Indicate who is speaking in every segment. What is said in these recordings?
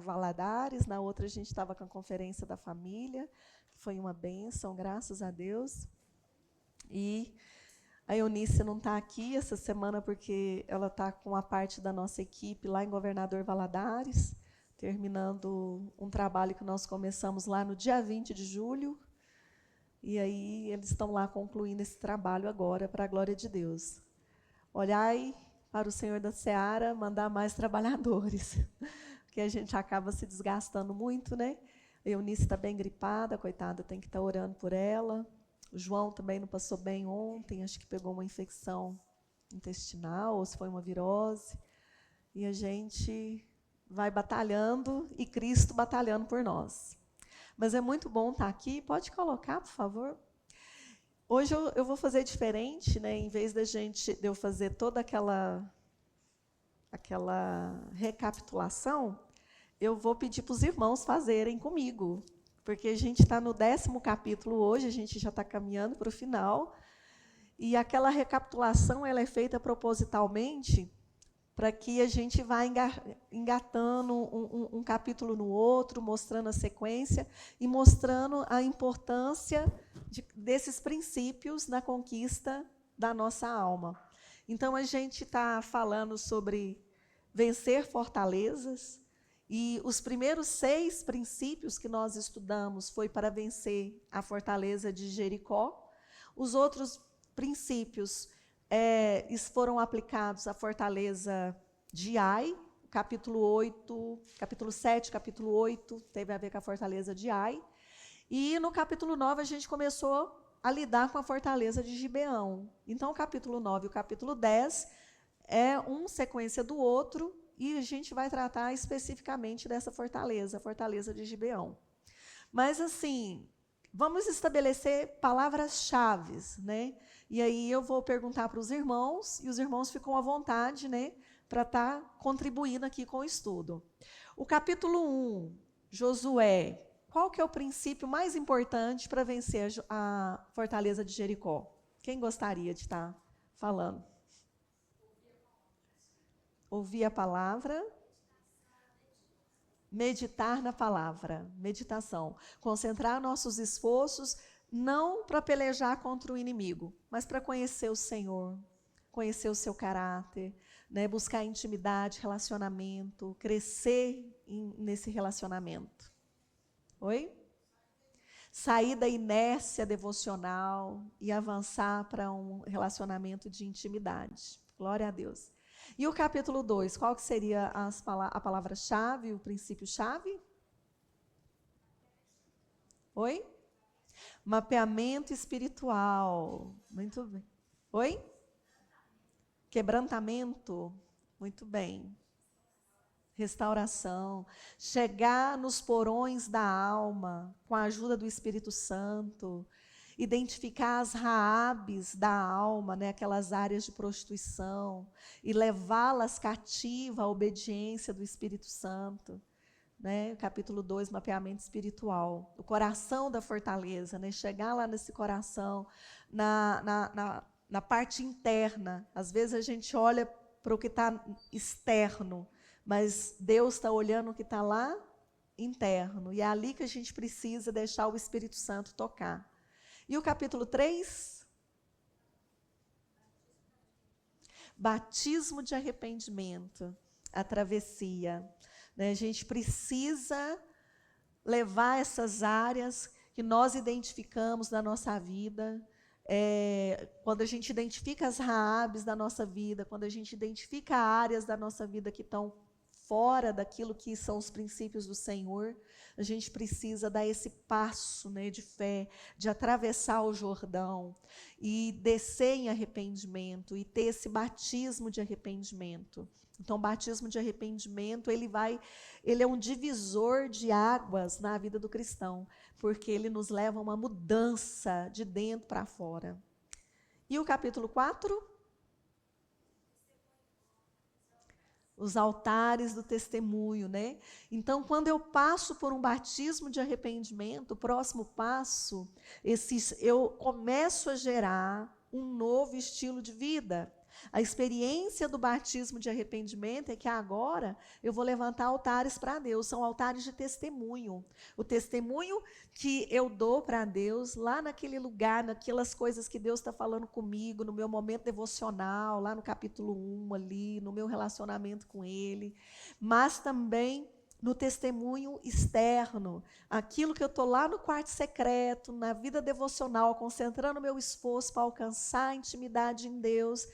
Speaker 1: Valadares, na outra a gente estava com a conferência da família, que foi uma bênção, graças a Deus. E a Eunice não está aqui essa semana porque ela está com a parte da nossa equipe lá em Governador Valadares, terminando um trabalho que nós começamos lá no dia 20 de julho. E aí eles estão lá concluindo esse trabalho agora, para a glória de Deus. Olhai para o Senhor da Seara mandar mais trabalhadores, porque a gente acaba se desgastando muito, né? A Eunice está bem gripada, coitada, tem que estar orando por ela. O João também não passou bem ontem, acho que pegou uma infecção intestinal, ou se foi uma virose. E a gente vai batalhando, e Cristo batalhando por nós. Mas é muito bom estar aqui. Pode colocar, por favor? Hoje eu vou fazer diferente, né? Em vez de eu fazer toda aquela recapitulação, eu vou pedir para os irmãos fazerem comigo, porque a gente está no 10º capítulo hoje, a gente já está caminhando para o final, e aquela recapitulação ela é feita propositalmente para que a gente vá engatando um capítulo no outro, mostrando a sequência e mostrando a importância desses princípios na conquista da nossa alma. Então, a gente está falando sobre vencer fortalezas, e os primeiros 6 princípios que nós estudamos foi para vencer a fortaleza de Jericó. Os outros princípios foram aplicados à fortaleza de Ai, capítulo 7, capítulo 8, teve a ver com a fortaleza de Ai. E no capítulo 9 a gente começou a lidar com a fortaleza de Gibeão. Então, o capítulo 9 e o capítulo 10 é uma sequência do outro, e a gente vai tratar especificamente dessa fortaleza, a fortaleza de Gibeão. Mas, assim, vamos estabelecer palavras-chave, né? E aí eu vou perguntar para os irmãos, e os irmãos ficam à vontade, né, para estar contribuindo aqui com o estudo. O capítulo 1, Josué, qual que é o princípio mais importante para vencer a fortaleza de Jericó? Quem gostaria de estar falando? Ouvir a palavra, meditar na palavra, meditação. Concentrar nossos esforços não para pelejar contra o inimigo, mas para conhecer o Senhor, conhecer o seu caráter, né, buscar intimidade, relacionamento, crescer nesse relacionamento. Oi? Sair da inércia devocional e avançar para um relacionamento de intimidade. Glória a Deus. E o capítulo 2, qual que seria a palavra-chave, o princípio-chave? Oi? Mapeamento espiritual. Muito bem. Oi? Quebrantamento. Muito bem. Restauração. Chegar nos porões da alma, com a ajuda do Espírito Santo. Identificar as Raabes da alma, né, aquelas áreas de prostituição, e levá-las cativa à obediência do Espírito Santo. Né? Capítulo 2, mapeamento espiritual. O coração da fortaleza, né? Chegar lá nesse coração, na parte interna. Às vezes a gente olha para o que está externo, mas Deus está olhando o que está lá interno. E é ali que a gente precisa deixar o Espírito Santo tocar. E o capítulo 3? Batismo de arrependimento, a travessia. Né? A gente precisa levar essas áreas que nós identificamos na nossa vida. Quando a gente identifica as Raabes da nossa vida, quando a gente identifica áreas da nossa vida que estão fora daquilo que são os princípios do Senhor, a gente precisa dar esse passo, né, de fé, de atravessar o Jordão e descer em arrependimento e ter esse batismo de arrependimento. Então, o batismo de arrependimento, ele é um divisor de águas na vida do cristão, porque ele nos leva a uma mudança de dentro para fora. E o capítulo 4? Os altares do testemunho, né? Então, quando eu passo por um batismo de arrependimento, o próximo passo, eu começo a gerar um novo estilo de vida. A experiência do batismo de arrependimento é que agora eu vou levantar altares para Deus, são altares de testemunho. O testemunho que eu dou para Deus lá naquele lugar, naquelas coisas que Deus está falando comigo, no meu momento devocional, lá no capítulo 1 ali, no meu relacionamento com Ele, mas também no testemunho externo, aquilo que eu estou lá no quarto secreto, na vida devocional, concentrando meu esforço para alcançar a intimidade em Deus,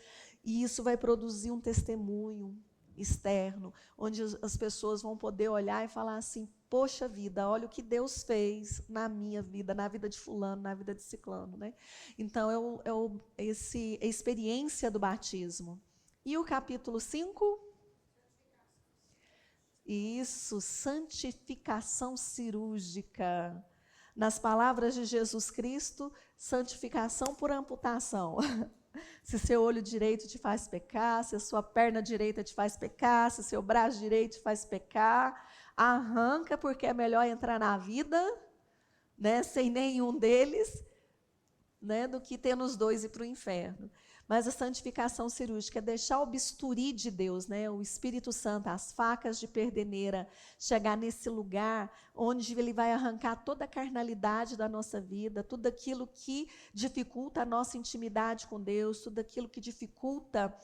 Speaker 1: e isso vai produzir um testemunho externo, onde as pessoas vão poder olhar e falar assim, poxa vida, olha o que Deus fez na minha vida, na vida de fulano, na vida de ciclano, né? Então, a experiência do batismo. E o capítulo 5? Isso, santificação cirúrgica. Nas palavras de Jesus Cristo, santificação por amputação. Se seu olho direito te faz pecar, se a sua perna direita te faz pecar, se seu braço direito te faz pecar, arranca, porque é melhor entrar na vida, né, sem nenhum deles, né, do que ter nos dois e ir para o inferno. Mas a santificação cirúrgica é deixar o bisturi de Deus, né, o Espírito Santo, as facas de perdeneira, chegar nesse lugar onde ele vai arrancar toda a carnalidade da nossa vida, tudo aquilo que dificulta a nossa intimidade com Deus, tudo aquilo que dificulta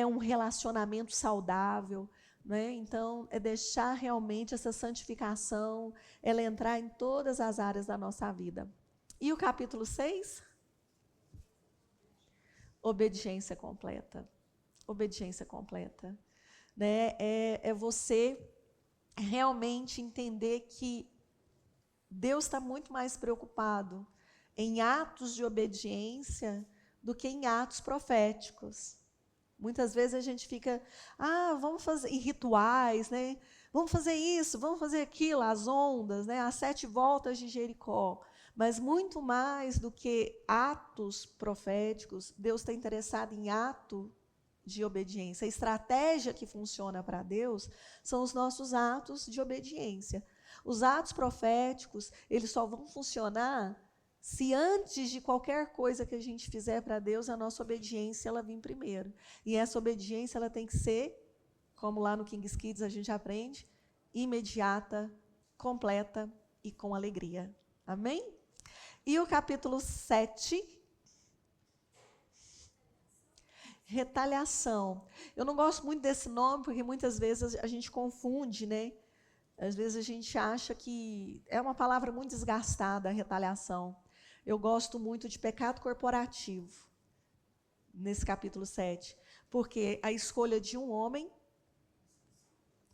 Speaker 1: um relacionamento saudável. Né? Então, é deixar realmente essa santificação, ela entrar em todas as áreas da nossa vida. E o capítulo 6? Obediência completa. Obediência completa. Né? É você realmente entender que Deus está muito mais preocupado em atos de obediência do que em atos proféticos. Muitas vezes a gente fica, vamos fazer em rituais, né? Vamos fazer isso, vamos fazer aquilo, as ondas, né? As 7 voltas de Jericó. Mas muito mais do que atos proféticos, Deus está interessado em ato de obediência. A estratégia que funciona para Deus são os nossos atos de obediência. Os atos proféticos, eles só vão funcionar se antes de qualquer coisa que a gente fizer para Deus, a nossa obediência ela vir primeiro. E essa obediência ela tem que ser, como lá no King's Kids a gente aprende, imediata, completa e com alegria. Amém? E o capítulo 7, retaliação. Eu não gosto muito desse nome, porque muitas vezes a gente confunde, né? Às vezes a gente acha que é uma palavra muito desgastada, a retaliação. Eu gosto muito de pecado corporativo, nesse capítulo 7, porque a escolha de um homem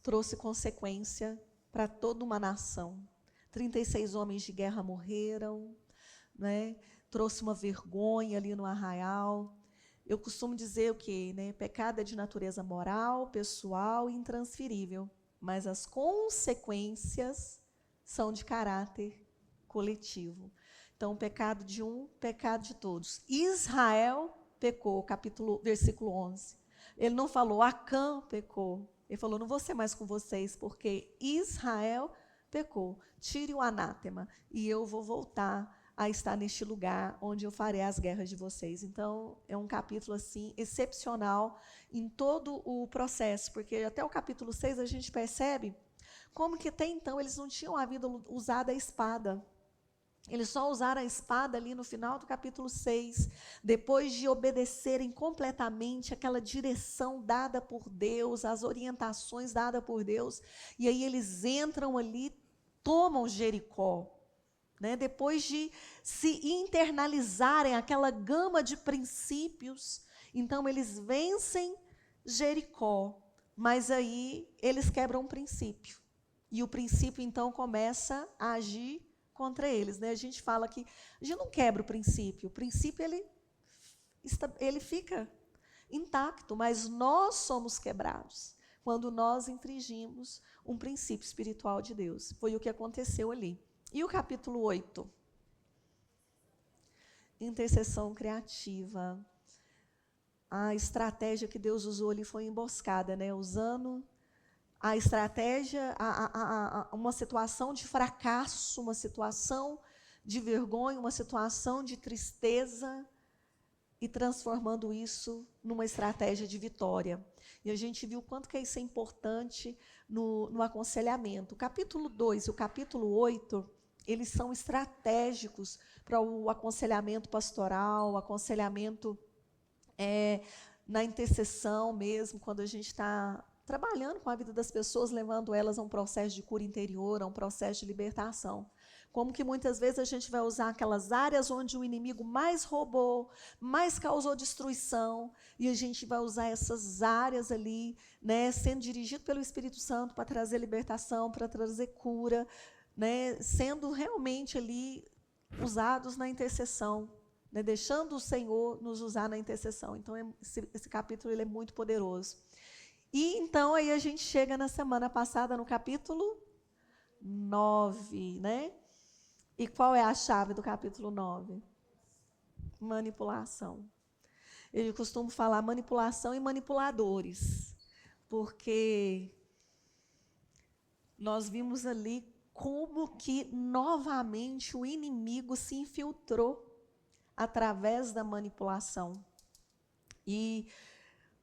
Speaker 1: trouxe consequência para toda uma nação. 36 homens de guerra morreram, né? Trouxe uma vergonha ali no arraial. Eu costumo dizer o quê? Né? Pecado é de natureza moral, pessoal e intransferível, mas as consequências são de caráter coletivo. Então, o pecado de um, pecado de todos. Israel pecou, versículo 11. Ele não falou, Acã pecou. Ele falou, não vou ser mais com vocês, porque Israel pecou. Tire o anátema e eu vou voltar a estar neste lugar onde eu farei as guerras de vocês. Então, é um capítulo assim excepcional em todo o processo, porque até o capítulo 6 a gente percebe como que até então eles não tinham havido usado a espada. Eles só usaram a espada ali no final do capítulo 6, depois de obedecerem completamente aquela direção dada por Deus, as orientações dadas por Deus, e aí eles entram ali, tomam Jericó. Né, depois de se internalizarem aquela gama de princípios, então eles vencem Jericó, mas aí eles quebram um princípio. E o princípio então começa a agir contra eles. Né? A gente fala que a gente não quebra o princípio ele fica intacto, mas nós somos quebrados quando nós infringimos um princípio espiritual de Deus. Foi o que aconteceu ali. E o capítulo 8? Intercessão criativa. A estratégia que Deus usou ali foi emboscada, né? Usando a estratégia, uma situação de fracasso, uma situação de vergonha, uma situação de tristeza. e transformando isso numa estratégia de vitória. E a gente viu o quanto que isso é importante no aconselhamento. O capítulo 2 e o capítulo 8, eles são estratégicos para o aconselhamento pastoral, o aconselhamento na intercessão mesmo, quando a gente está trabalhando com a vida das pessoas, levando elas a um processo de cura interior, a um processo de libertação. Como que muitas vezes a gente vai usar aquelas áreas onde o inimigo mais roubou, mais causou destruição, e a gente vai usar essas áreas ali, né, sendo dirigido pelo Espírito Santo para trazer libertação, para trazer cura, né, sendo realmente ali usados na intercessão, né, deixando o Senhor nos usar na intercessão. Então, esse capítulo ele é muito poderoso. E então aí a gente chega na semana passada no capítulo 9, né? E qual é a chave do capítulo 9? Manipulação. Eu costumo falar manipulação e manipuladores, porque nós vimos ali como que novamente o inimigo se infiltrou através da manipulação. E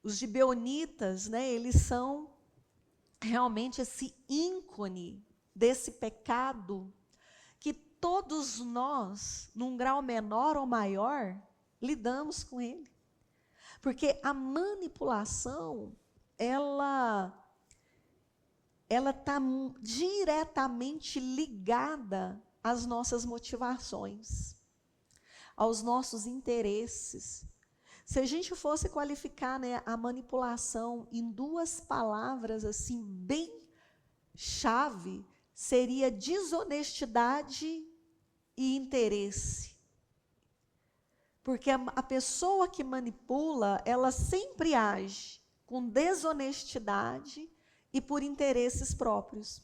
Speaker 1: os gibeonitas, né, eles são realmente esse ícone desse pecado que todos nós, num grau menor ou maior, lidamos com ele. Porque a manipulação, ela está diretamente ligada às nossas motivações, aos nossos interesses. Se a gente fosse qualificar, né, a manipulação em duas palavras assim bem chave, seria desonestidade e interesse. Porque a pessoa que manipula, ela sempre age com desonestidade e por interesses próprios.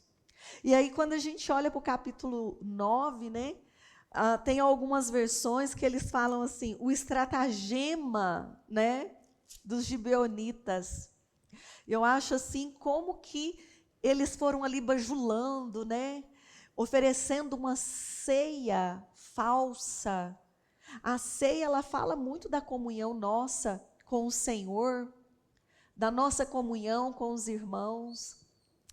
Speaker 1: E aí, quando a gente olha para o capítulo 9, né, tem algumas versões que eles falam assim, o estratagema, né, dos gibeonitas. Eu acho assim, como que eles foram ali bajulando, né, oferecendo uma ceia falsa. A ceia, ela fala muito da comunhão nossa com o Senhor, da nossa comunhão com os irmãos.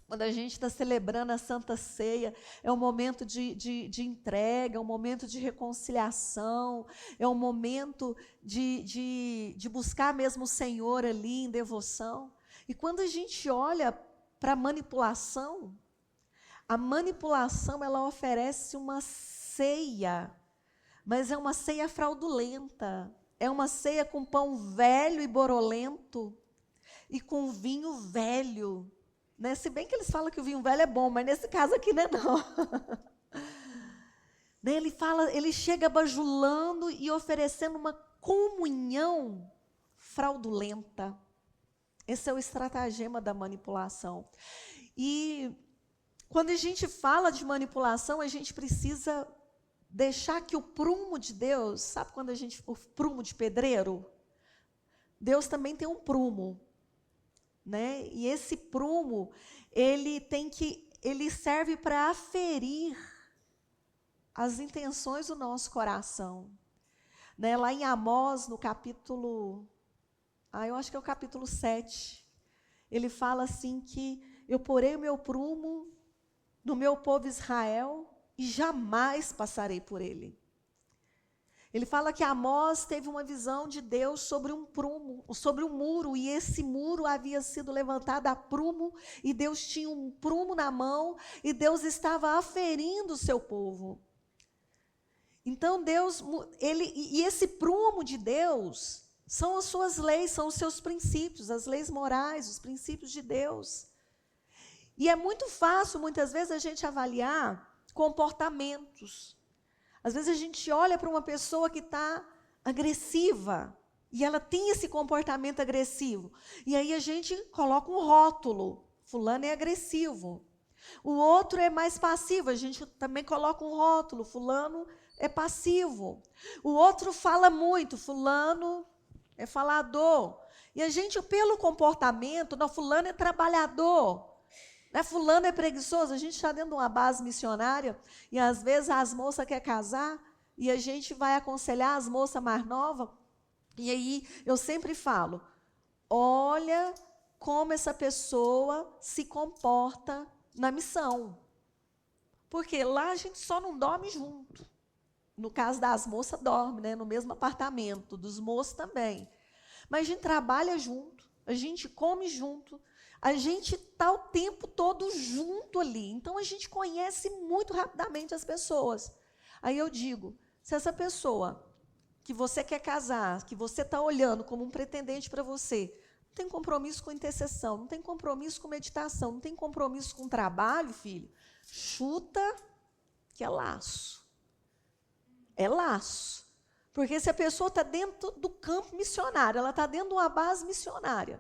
Speaker 1: Quando a gente está celebrando a Santa Ceia, é um momento de entrega, é um momento de reconciliação, é um momento de buscar mesmo o Senhor ali em devoção. E quando a gente olha para a manipulação ela oferece uma ceia, mas é uma ceia fraudulenta, é uma ceia com pão velho e borolento e com vinho velho. Né? Se bem que eles falam que o vinho velho é bom, mas nesse caso aqui não é não. Né? Ele chega bajulando e oferecendo uma comunhão fraudulenta. Esse é o estratagema da manipulação. E quando a gente fala de manipulação, a gente precisa deixar que o prumo de Deus, sabe quando o prumo de pedreiro? Deus também tem um prumo. Né? E esse prumo, ele serve para aferir as intenções do nosso coração. Né? Lá em Amós, no capítulo, eu acho que é o capítulo 7, ele fala assim que eu porei o meu prumo no meu povo Israel e jamais passarei por ele. Ele fala que Amós teve uma visão de Deus sobre um prumo, sobre um muro, e esse muro havia sido levantado a prumo, e Deus tinha um prumo na mão, e Deus estava aferindo o seu povo. Então esse prumo de Deus são as suas leis, são os seus princípios, as leis morais, os princípios de Deus. E é muito fácil, muitas vezes, a gente avaliar comportamentos. Às vezes a gente olha para uma pessoa que está agressiva, e ela tem esse comportamento agressivo, e aí a gente coloca um rótulo, fulano é agressivo. O outro é mais passivo, a gente também coloca um rótulo, fulano é passivo. O outro fala muito, fulano é falador. E a gente, pelo comportamento, não, fulano é trabalhador. Fulano é preguiçoso. A gente está dentro de uma base missionária e às vezes as moças querem casar e a gente vai aconselhar as moças mais novas E aí eu sempre falo, olha como essa pessoa se comporta na missão. Porque lá a gente só não dorme junto. No caso das moças, dorme, né, no mesmo apartamento, dos moços também. Mas a gente trabalha junto, a gente come junto, a gente está o tempo todo junto ali. Então, a gente conhece muito rapidamente as pessoas. Aí eu digo, se essa pessoa que você quer casar, que você está olhando como um pretendente para você, não tem compromisso com intercessão, não tem compromisso com meditação, não tem compromisso com trabalho, filho, chuta que é laço. É laço. Porque se a pessoa está dentro do campo missionário, ela está dentro de uma base missionária.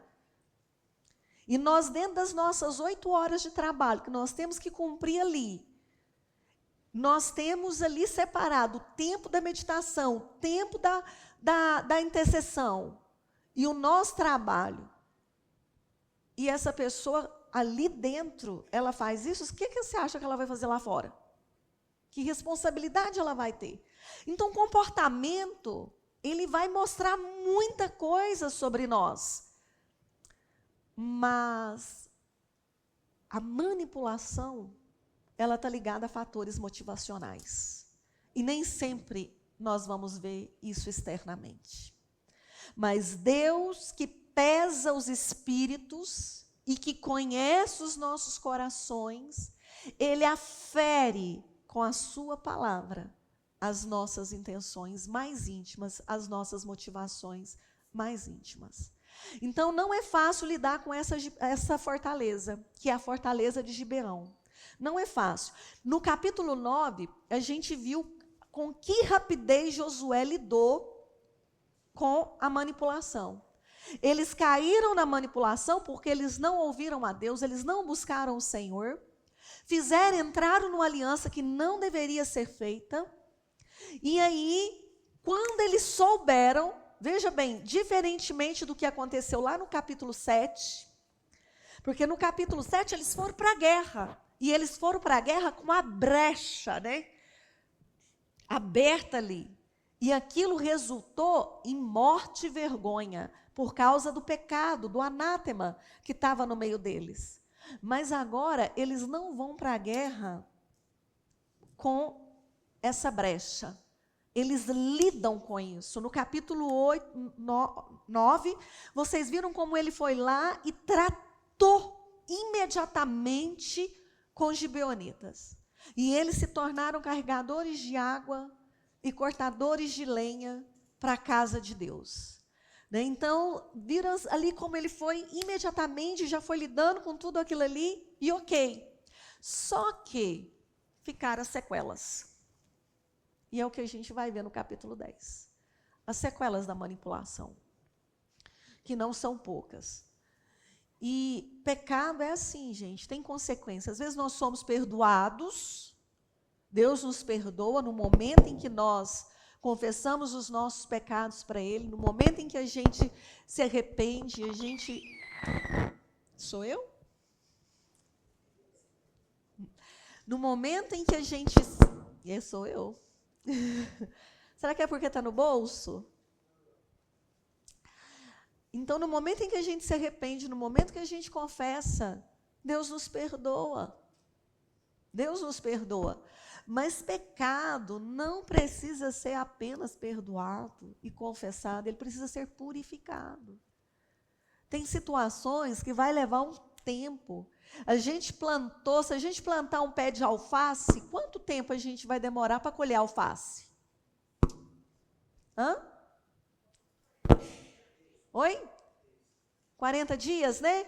Speaker 1: E nós, dentro das nossas 8 horas de trabalho, que nós temos que cumprir ali, nós temos ali separado o tempo da meditação, o tempo da intercessão e o nosso trabalho. E essa pessoa ali dentro, ela faz isso, o que você acha que ela vai fazer lá fora? Que responsabilidade ela vai ter? Então, o comportamento, ele vai mostrar muita coisa sobre nós. Mas a manipulação, ela está ligada a fatores motivacionais. E nem sempre nós vamos ver isso externamente. Mas Deus, que pesa os espíritos e que conhece os nossos corações, Ele afere com a sua palavra as nossas intenções mais íntimas, as nossas motivações mais íntimas. Então, não é fácil lidar com essa fortaleza, que é a fortaleza de Gibeão. Não é fácil. No capítulo 9, a gente viu com que rapidez Josué lidou com a manipulação. Eles caíram na manipulação porque eles não ouviram a Deus, eles não buscaram o Senhor, entraram numa aliança que não deveria ser feita. E aí, quando eles souberam, veja bem, diferentemente do que aconteceu lá no capítulo 7, porque no capítulo 7 eles foram para a guerra, e eles foram para a guerra com a brecha, né, aberta ali, e aquilo resultou em morte e vergonha, por causa do pecado, do anátema que estava no meio deles. Mas agora eles não vão para a guerra com essa brecha. Eles lidam com isso. No capítulo 9, vocês viram como ele foi lá e tratou imediatamente com os gibeonitas. E eles se tornaram carregadores de água e cortadores de lenha para a casa de Deus. Então, viram ali como ele foi imediatamente, já foi lidando com tudo aquilo ali, e ok. Só que ficaram as sequelas. E é o que a gente vai ver no capítulo 10. As sequelas da manipulação, que não são poucas. E pecado é assim, gente, tem consequências. Às vezes nós somos perdoados, Deus nos perdoa no momento em que nós confessamos os nossos pecados para Ele, no momento em que a gente se arrepende, a gente... Sou eu? No momento em que a gente... Sou eu. Será que é porque está no bolso? Então, no momento em que a gente se arrepende, no momento que a gente confessa, Deus nos perdoa. Deus nos perdoa. Mas pecado não precisa ser apenas perdoado e confessado, ele precisa ser purificado. Tem situações que vai levar um tempo. A gente plantou, se a gente plantar um pé de alface, quanto tempo a gente vai demorar para colher alface? Hã? Oi? 40 dias, né?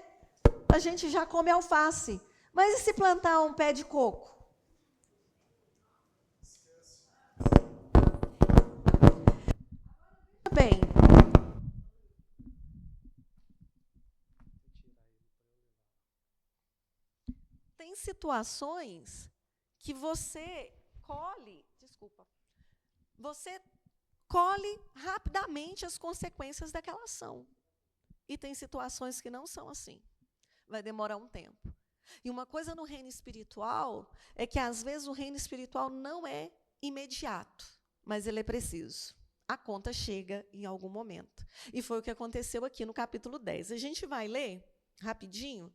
Speaker 1: A gente já come alface. Mas e se plantar um pé de coco? Bem, tem situações que você colhe rapidamente as consequências daquela ação. E tem situações que não são assim. Vai demorar um tempo. E uma coisa no reino espiritual é que, às vezes, o reino espiritual não é imediato, mas ele é preciso. a conta chega em algum momento. E foi o que aconteceu aqui no capítulo 10. A gente vai ler rapidinho.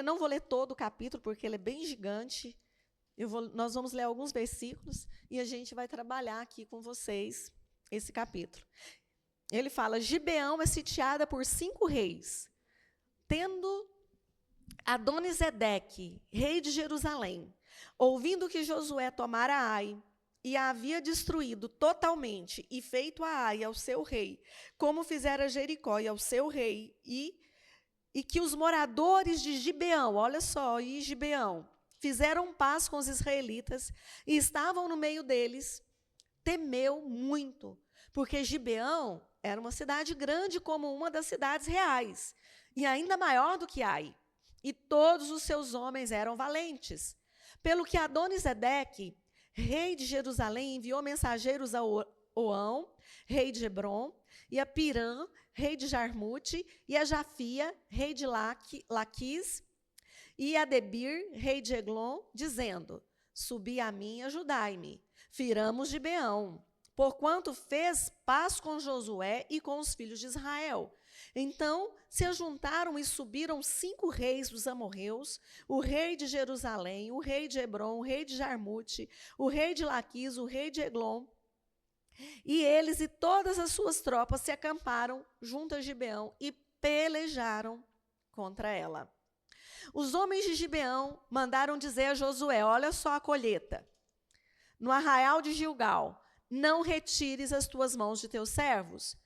Speaker 1: Não vou ler todo o capítulo, porque ele é bem gigante. Nós vamos ler alguns versículos e a gente vai trabalhar aqui com vocês esse capítulo. Ele fala: Gibeão é sitiada por 5 reis, tendo Adonisedeque, rei de Jerusalém, ouvindo que Josué tomara Ai, e a havia destruído totalmente, e feito a Ai ao seu rei, como fizera Jericó e ao seu rei, e que os moradores de Gibeão, olha só, e Gibeão, fizeram paz com os israelitas, e estavam no meio deles, temeu muito, porque Gibeão era uma cidade grande como uma das cidades reais, e ainda maior do que Ai, e todos os seus homens eram valentes. Pelo que Adonisedeque, rei de Jerusalém, enviou mensageiros a Oão, rei de Hebron, e a Pirã, rei de Jarmute, e a Jafia, rei de Laquis, e a Debir, rei de Eglon, dizendo: Subi a mim e ajudai-me, firamos Gibeão, porquanto fez paz com Josué e com os filhos de Israel. Então se ajuntaram e subiram 5 reis dos amorreus, o rei de Jerusalém, o rei de Hebron, o rei de Jarmute, o rei de Laquis, o rei de Eglon, e eles e todas as suas tropas se acamparam junto a Gibeão e pelejaram contra ela. Os homens de Gibeão mandaram dizer a Josué: olha só a colheita. No arraial de Gilgal, não retires as tuas mãos de teus servos.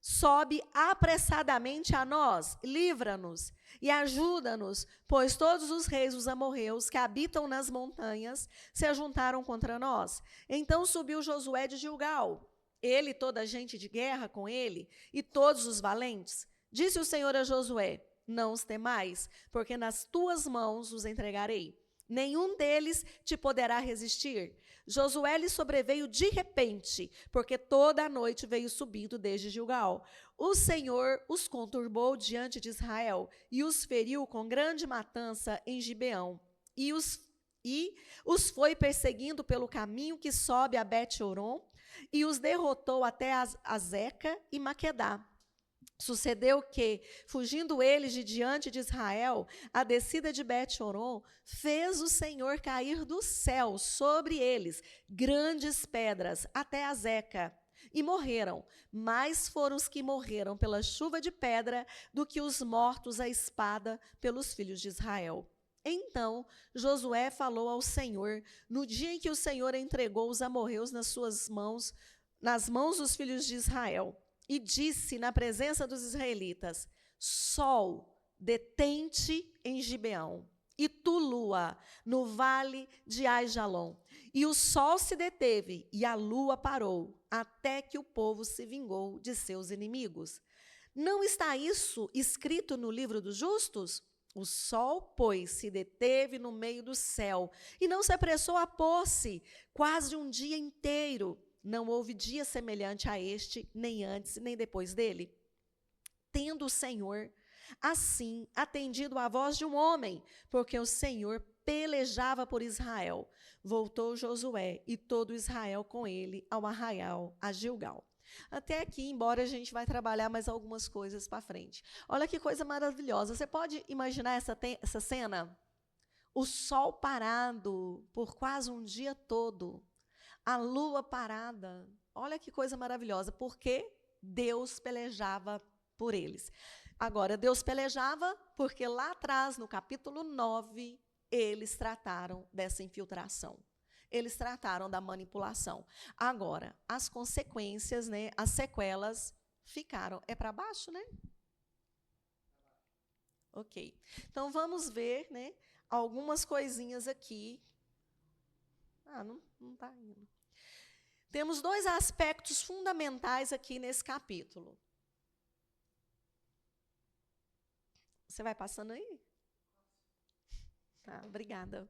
Speaker 1: Sobe apressadamente a nós, livra-nos e ajuda-nos, pois todos os reis dos amorreus que habitam nas montanhas se ajuntaram contra nós. Então subiu Josué de Gilgal, ele e toda a gente de guerra com ele, e todos os valentes. Disse o Senhor a Josué: não os temais, porque nas tuas mãos os entregarei. Nenhum deles te poderá resistir. Josué lhe sobreveio de repente, porque toda a noite veio subindo desde Gilgal. O Senhor os conturbou diante de Israel e os feriu com grande matança em Gibeão. E os foi perseguindo pelo caminho que sobe a Bet-horon e os derrotou até Azeca e Maquedá. Sucedeu que, fugindo eles de diante de Israel, a descida de Bet-horon fez o Senhor cair do céu sobre eles grandes pedras até Azeca, e morreram. Mais foram os que morreram pela chuva de pedra do que os mortos à espada pelos filhos de Israel. Então Josué falou ao Senhor no dia em que o Senhor entregou os amorreus nas mãos dos filhos de Israel. E disse na presença dos israelitas: Sol, detente em Gibeão, e tu, lua, no vale de Aijalon. E o sol se deteve, e a lua parou, até que o povo se vingou de seus inimigos. Não está isso escrito no livro dos justos? O sol, pois, se deteve no meio do céu, e não se apressou a pôr-se, quase um dia inteiro. Não houve dia semelhante a este, nem antes, nem depois dele. Tendo o Senhor, assim, atendido à voz de um homem, porque o Senhor pelejava por Israel, voltou Josué e todo Israel com ele ao arraial, a Gilgal. Até aqui, embora a gente vai trabalhar mais algumas coisas para frente. Olha que coisa maravilhosa. Você pode imaginar essa cena? O sol parado por quase um dia todo. A lua parada. Olha que coisa maravilhosa, porque Deus pelejava por eles. Agora, Deus pelejava porque lá atrás, no capítulo 9, eles trataram dessa infiltração. Eles trataram da manipulação. Agora, as consequências, né, as sequelas ficaram. É para baixo, né? Ok. Então, vamos ver, né, algumas coisinhas aqui. Não está indo. Temos 2 aspectos fundamentais aqui nesse capítulo. Você vai passando aí? Tá, obrigada.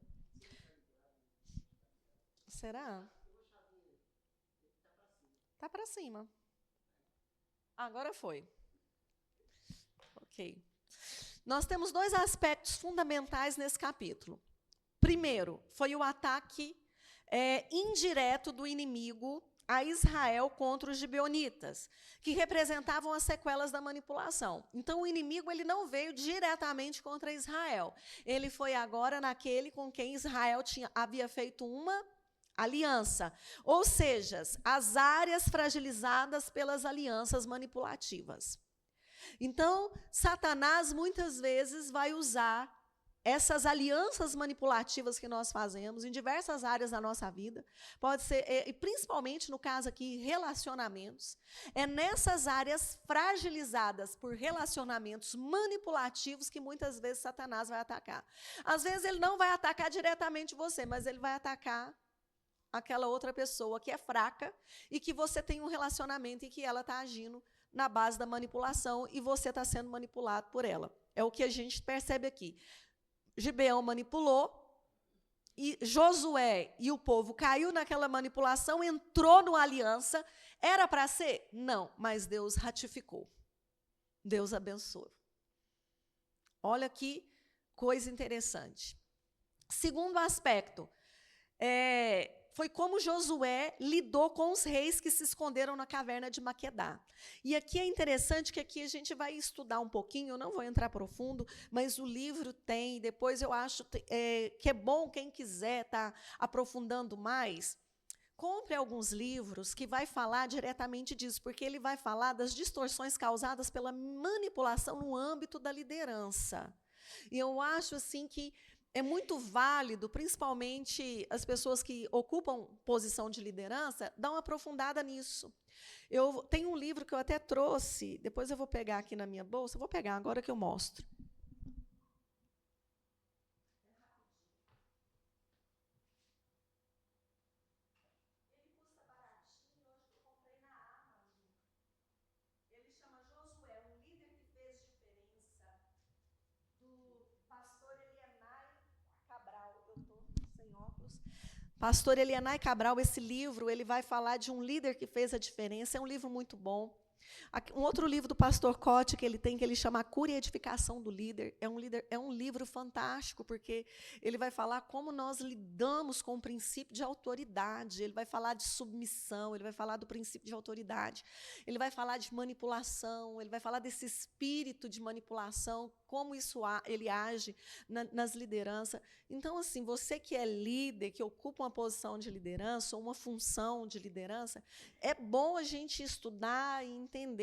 Speaker 1: Será? Tá para cima. Agora foi. Ok. Nós temos 2 aspectos fundamentais nesse capítulo. Primeiro, foi o ataque indireto do inimigo
Speaker 2: a Israel contra os gibeonitas, que representavam as sequelas da manipulação. Então, o inimigo ele não veio diretamente contra Israel. Ele foi agora naquele com quem Israel havia feito uma aliança. Ou seja, as áreas fragilizadas pelas alianças manipulativas. Então, Satanás muitas vezes vai usar essas alianças manipulativas que nós fazemos em diversas áreas da nossa vida, pode ser, e principalmente no caso aqui, relacionamentos, é nessas áreas fragilizadas por relacionamentos manipulativos que muitas vezes Satanás vai atacar. Às vezes ele não vai atacar diretamente você, mas ele vai atacar aquela outra pessoa que é fraca e que você tem um relacionamento e que ela está agindo na base da manipulação e você está sendo manipulado por ela. É o que a gente percebe aqui. Gibeão manipulou, e Josué e o povo caiu naquela manipulação, entrou numa aliança. Era para ser? Não, mas Deus ratificou. Deus abençoou. Olha que coisa interessante. Segundo aspecto, foi como Josué lidou com os reis que se esconderam na caverna de Maquedá. E aqui é interessante que aqui a gente vai estudar um pouquinho, eu não vou entrar profundo, mas o livro tem, depois eu acho que é bom quem quiser estar aprofundando mais, compre alguns livros que vai falar diretamente disso, porque ele vai falar das distorções causadas pela manipulação no âmbito da liderança. E eu acho assim que é muito válido, principalmente as pessoas que ocupam posição de liderança, dar uma aprofundada nisso. Eu tenho um livro que eu até trouxe, depois eu vou pegar aqui na minha bolsa, vou pegar agora que eu mostro. Ele custa baratinho, hoje eu comprei na Amazon. Ele chama Josué, um líder que fez diferença, do pastor Elianai Cabral. Eu estou sem óculos. Pastor Elianai Cabral, esse livro, ele vai falar de um líder que fez a diferença. É um livro muito bom. Um outro livro do pastor Cote que ele tem, que ele chama A Cura e Edificação do Líder. É um livro fantástico, porque ele vai falar como nós lidamos com o princípio de autoridade, ele vai falar de submissão, ele vai falar do princípio de autoridade, ele vai falar de manipulação, ele vai falar desse espírito de manipulação, como ele age nas lideranças. Então, assim, você que é líder, que ocupa uma posição de liderança, ou uma função de liderança, é bom a gente estudar e entender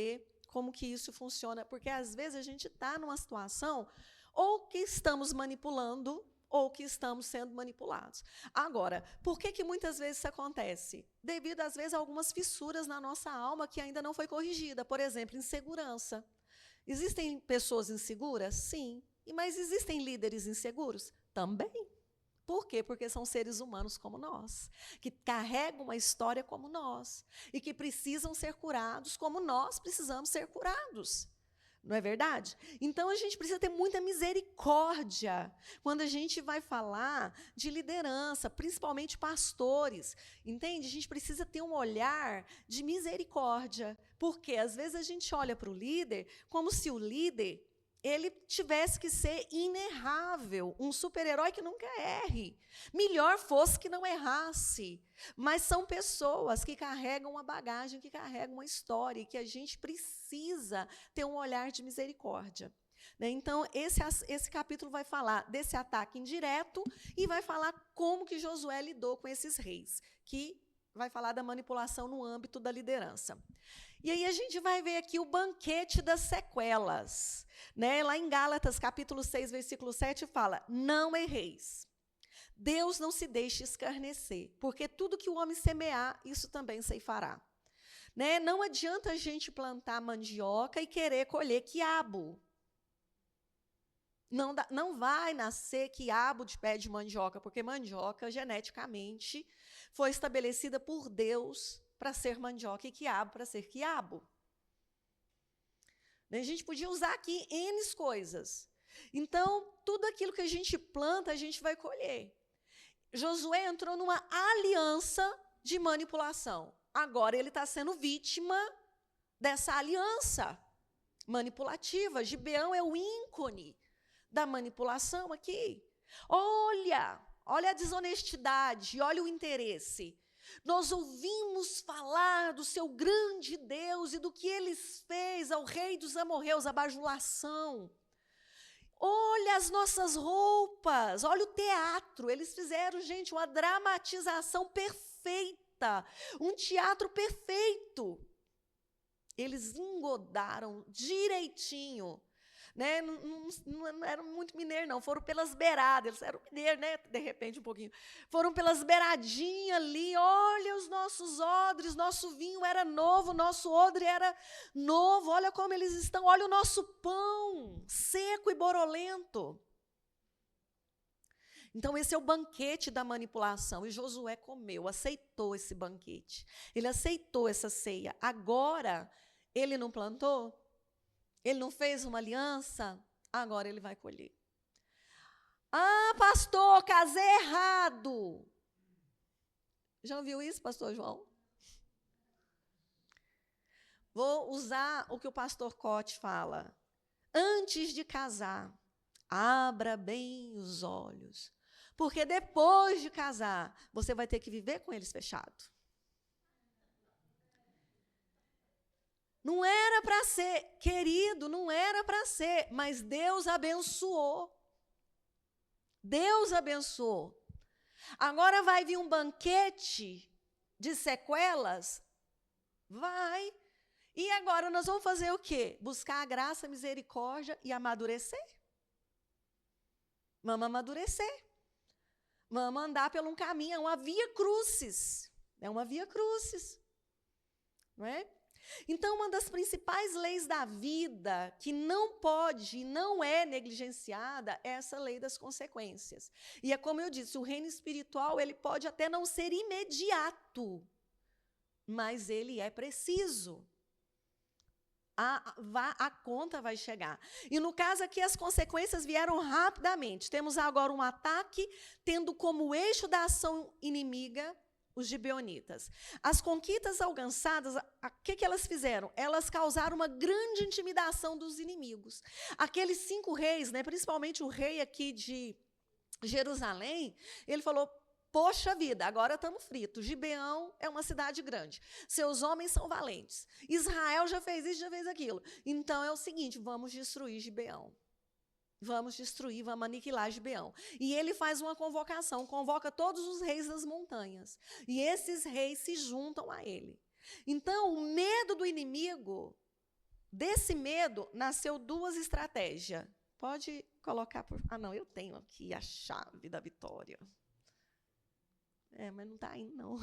Speaker 2: como que isso funciona, porque às vezes a gente está numa situação ou que estamos manipulando ou que estamos sendo manipulados. Agora, por que muitas vezes isso acontece? Devido, às vezes, a algumas fissuras na nossa alma que ainda não foi corrigida. Por exemplo, insegurança. Existem pessoas inseguras? Sim. Mas existem líderes inseguros? Também. Por quê? Porque são seres humanos como nós, que carregam uma história como nós, e que precisam ser curados como nós precisamos ser curados. Não é verdade? Então, a gente precisa ter muita misericórdia quando a gente vai falar de liderança, principalmente pastores. Entende? A gente precisa ter um olhar de misericórdia, porque às vezes a gente olha para o líder como se o líder ele tivesse que ser inerrável, um super-herói que nunca erre. Melhor fosse que não errasse. Mas são pessoas que carregam uma bagagem, que carregam uma história, e que a gente precisa ter um olhar de misericórdia. Então, esse capítulo vai falar desse ataque indireto e vai falar como que Josué lidou com esses reis, que vai falar da manipulação no âmbito da liderança. E aí a gente vai ver aqui o banquete das sequelas. Lá em Gálatas, capítulo 6, versículo 7, fala: não erreis. Deus não se deixe escarnecer, porque tudo que o homem semear, isso também ceifará. Não adianta a gente plantar mandioca e querer colher quiabo. Não vai nascer quiabo de pé de mandioca, porque mandioca, geneticamente, foi estabelecida por Deus para ser mandioca e quiabo para ser quiabo. A gente podia usar aqui N coisas. Então, tudo aquilo que a gente planta, a gente vai colher. Josué entrou numa aliança de manipulação. Agora ele está sendo vítima dessa aliança manipulativa. Gibeão é o ícone da manipulação aqui. Olha a desonestidade, olha o interesse.
Speaker 3: Nós ouvimos falar do seu grande Deus e do que ele fez ao rei dos amorreus, a bajulação. Olha as nossas roupas, olha o teatro. Eles fizeram, gente, uma dramatização perfeita, um teatro perfeito. Eles engodaram direitinho. Né? Não eram muito mineiros, não. Foram pelas beiradas. Eles eram mineiros, né? De repente, um pouquinho. Foram pelas beiradinhas ali. Olha os nossos odres, nosso vinho era novo, nosso odre era novo. Olha como eles estão. Olha o nosso pão, seco e borolento. Então, esse é o banquete da manipulação. E Josué comeu, aceitou esse banquete. Ele aceitou essa ceia. Agora, ele não plantou? Ele não fez uma aliança? Agora ele vai colher. Ah, pastor, casei errado. Já ouviu isso, pastor João? Vou usar o que o pastor Cote fala. Antes de casar, abra bem os olhos. Porque depois de casar, você vai ter que viver com eles fechados. Não era para ser, querido, não era para ser, mas Deus abençoou. Deus abençoou. Agora vai vir um banquete de sequelas? Vai. E agora nós vamos fazer o quê? Buscar a graça, a misericórdia e amadurecer? Vamos amadurecer. Vamos andar por um caminho, é uma via crucis. É uma via crucis. Não é? Então, uma das principais leis da vida que não pode e não é negligenciada é essa lei das consequências. E é como eu disse, o reino espiritual ele pode até não ser imediato, mas ele é preciso. A conta vai chegar. E no caso aqui, as consequências vieram rapidamente. Temos agora um ataque, tendo como eixo da ação inimiga os gibeonitas. As conquistas alcançadas, o que elas fizeram? Elas causaram uma grande intimidação dos inimigos. Aqueles 5 reis, né, principalmente o rei aqui de Jerusalém, ele falou, poxa vida, agora estamos fritos. Gibeão é uma cidade grande. Seus homens são valentes. Israel já fez isso, já fez aquilo. Então é o seguinte, vamos destruir Gibeão. Vamos destruir, vamos aniquilar Gibeão. E ele faz uma convocação, convoca todos os reis das montanhas. E esses reis se juntam a ele. Então, o medo do inimigo, desse medo, nasceu 2 estratégias. Pode colocar por... Ah, não, eu tenho aqui a chave da vitória. Mas não está indo, não.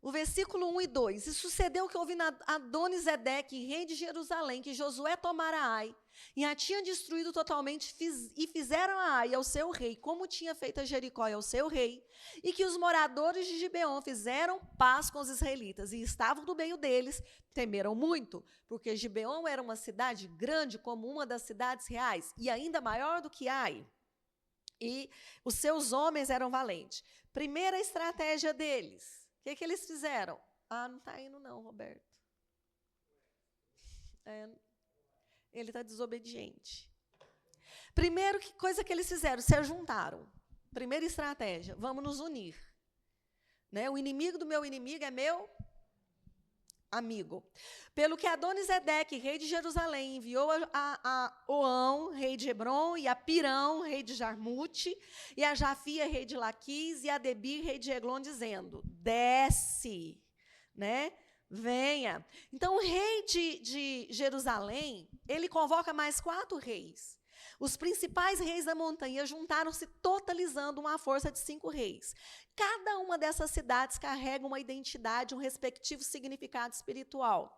Speaker 3: O versículo 1 e 2. E sucedeu que houve Adoni-Zedeque, rei de Jerusalém, que Josué tomara Ai, e a tinha destruído totalmente, e fizeram a Ai ao seu rei, como tinha feito a Jericó ao seu rei, e que os moradores de Gibeon fizeram paz com os israelitas, e estavam no meio deles, temeram muito, porque Gibeon era uma cidade grande, como uma das cidades reais, e ainda maior do que Ai. E os seus homens eram valentes. Primeira estratégia deles. O que eles fizeram? Ah, não está indo não, Roberto. Ele está desobediente. Primeira coisa que eles fizeram, se ajuntaram. Primeira estratégia, vamos nos unir. Né? O inimigo do meu inimigo é meu amigo. Pelo que Adoni-Zedeque, rei de Jerusalém, enviou a Oão, rei de Hebron, e a Pirão, rei de Jarmute, e a Jafia, rei de Laquis, e a Debir, rei de Eglon, dizendo, desce, né? Venha. Então, o rei de Jerusalém, ele convoca mais 4 reis. Os principais reis da montanha juntaram-se, totalizando uma força de 5 reis. Cada uma dessas cidades carrega uma identidade, um respectivo significado espiritual.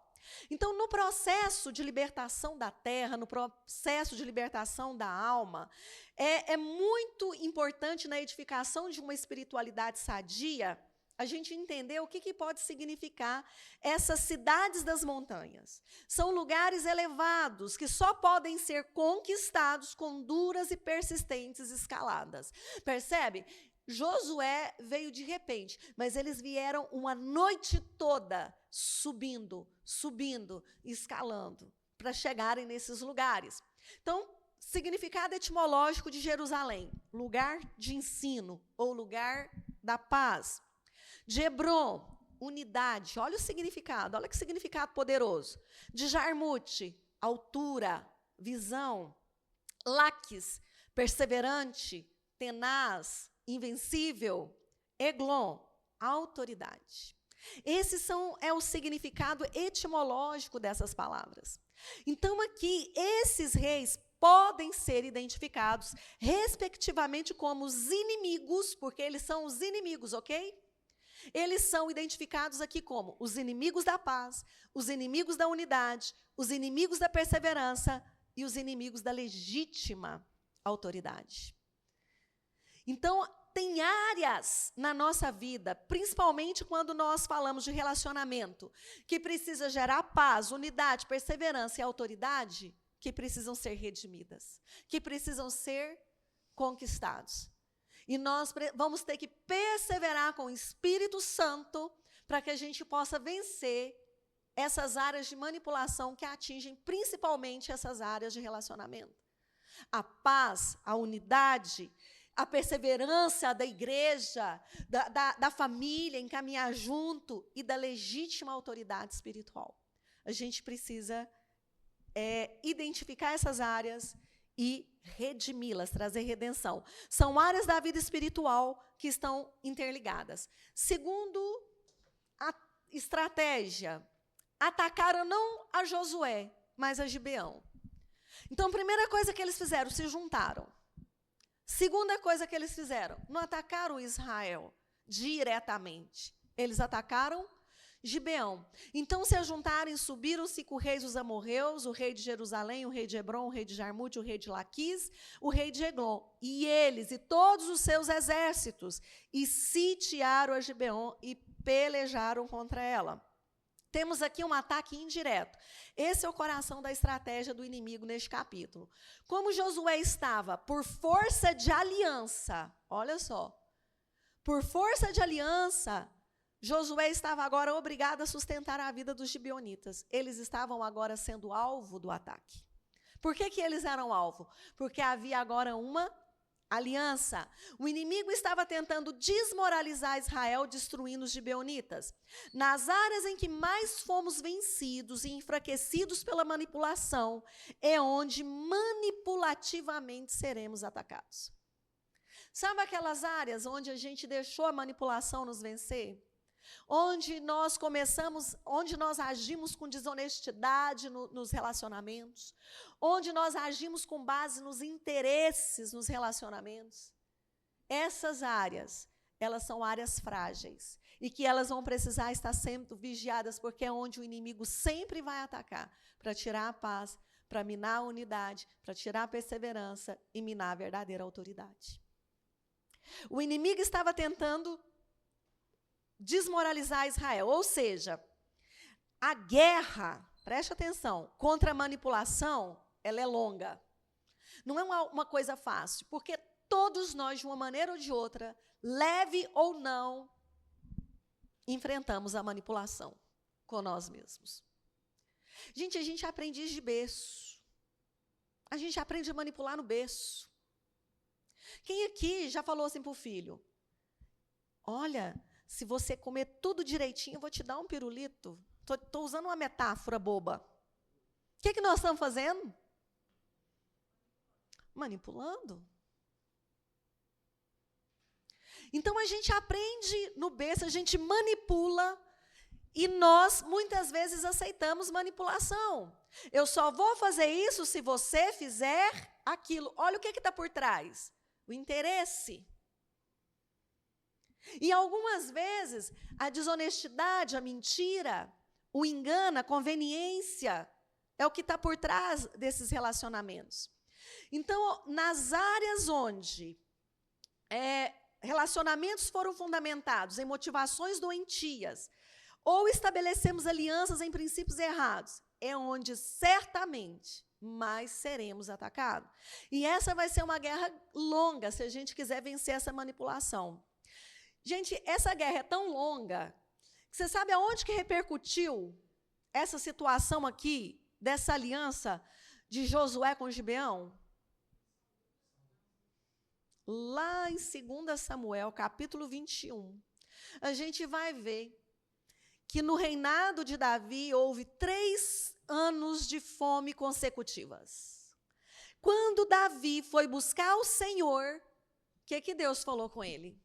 Speaker 3: Então, no processo de libertação da terra, no processo de libertação da alma, é muito importante na edificação de uma espiritualidade sadia, a gente entender o que pode significar essas cidades das montanhas. São lugares elevados que só podem ser conquistados com duras e persistentes escaladas. Percebe? Josué veio de repente, mas eles vieram uma noite toda subindo, escalando, para chegarem nesses lugares. Então, significado etimológico de Jerusalém: lugar de ensino ou lugar da paz. De Hebron, unidade. Olha o significado, olha que significado poderoso. De Jarmute, altura, visão. Laquis, perseverante, tenaz, invencível. Eglon, autoridade. Esse é o significado etimológico dessas palavras. Então, aqui, esses reis podem ser identificados, respectivamente, como os inimigos, porque eles são os inimigos, ok? Eles são identificados aqui como os inimigos da paz, os inimigos da unidade, os inimigos da perseverança e os inimigos da legítima autoridade. Então, tem áreas na nossa vida, principalmente quando nós falamos de relacionamento, que precisa gerar paz, unidade, perseverança e autoridade, que precisam ser redimidas, que precisam ser conquistados. E nós vamos ter que perseverar com o Espírito Santo para que a gente possa vencer essas áreas de manipulação que atingem principalmente essas áreas de relacionamento. A paz, a unidade, a perseverança da igreja, da família, em caminhar junto e da legítima autoridade espiritual. A gente precisa identificar essas áreas e redimi-las, trazer redenção. São áreas da vida espiritual que estão interligadas. Segundo a estratégia, atacaram não a Josué, mas a Gibeão. Então, a primeira coisa que eles fizeram, se juntaram. Segunda coisa que eles fizeram, não atacaram Israel diretamente. Eles atacaram Gibeão. Então se ajuntaram e subiram os 5 reis dos amorreus, o rei de Jerusalém, o rei de Hebron, o rei de Jarmute, o rei de Laquis, o rei de Eglon. E eles e todos os seus exércitos, e sitiaram a Gibeão e pelejaram contra ela. Temos aqui um ataque indireto. Esse é o coração da estratégia do inimigo neste capítulo. Como Josué estava por força de aliança, olha só, por força de aliança, Josué estava agora obrigado a sustentar a vida dos gibeonitas. Eles estavam agora sendo alvo do ataque. Por que eles eram alvo? Porque havia agora uma aliança. O inimigo estava tentando desmoralizar Israel, destruindo os gibeonitas. Nas áreas em que mais fomos vencidos e enfraquecidos pela manipulação, é onde manipulativamente seremos atacados. Sabe aquelas áreas onde a gente deixou a manipulação nos vencer? Onde nós agimos com desonestidade nos relacionamentos, onde nós agimos com base nos interesses nos relacionamentos. Essas áreas, elas são áreas frágeis e que elas vão precisar estar sempre vigiadas, porque é onde o inimigo sempre vai atacar, para tirar a paz, para minar a unidade, para tirar a perseverança e minar a verdadeira autoridade. O inimigo estava tentando desmoralizar Israel, ou seja, a guerra, preste atenção, contra a manipulação, ela é longa. Não é uma coisa fácil, porque todos nós, de uma maneira ou de outra, leve ou não, enfrentamos a manipulação com nós mesmos. Gente, a gente aprende de berço. A gente aprende a manipular no berço. Quem aqui já falou assim para o filho? Olha, se você comer tudo direitinho, eu vou te dar um pirulito. Estou usando uma metáfora boba. O que nós estamos fazendo? Manipulando. Então, a gente aprende no berço, a gente manipula, e nós, muitas vezes, aceitamos manipulação. Eu só vou fazer isso se você fizer aquilo. Olha o que está por trás. O interesse. E algumas vezes, a desonestidade, a mentira, o engano, a conveniência, é o que está por trás desses relacionamentos. Então, nas áreas onde relacionamentos foram fundamentados em motivações doentias, ou estabelecemos alianças em princípios errados, é onde certamente mais seremos atacados. E essa vai ser uma guerra longa, se a gente quiser vencer essa manipulação. Gente, essa guerra é tão longa, que você sabe aonde que repercutiu essa situação aqui, dessa aliança de Josué com Gibeão? lá em 2 Samuel, capítulo 21, a gente vai ver que no reinado de Davi houve 3 anos de fome consecutivas. Quando Davi foi buscar o Senhor, o que Deus falou com ele?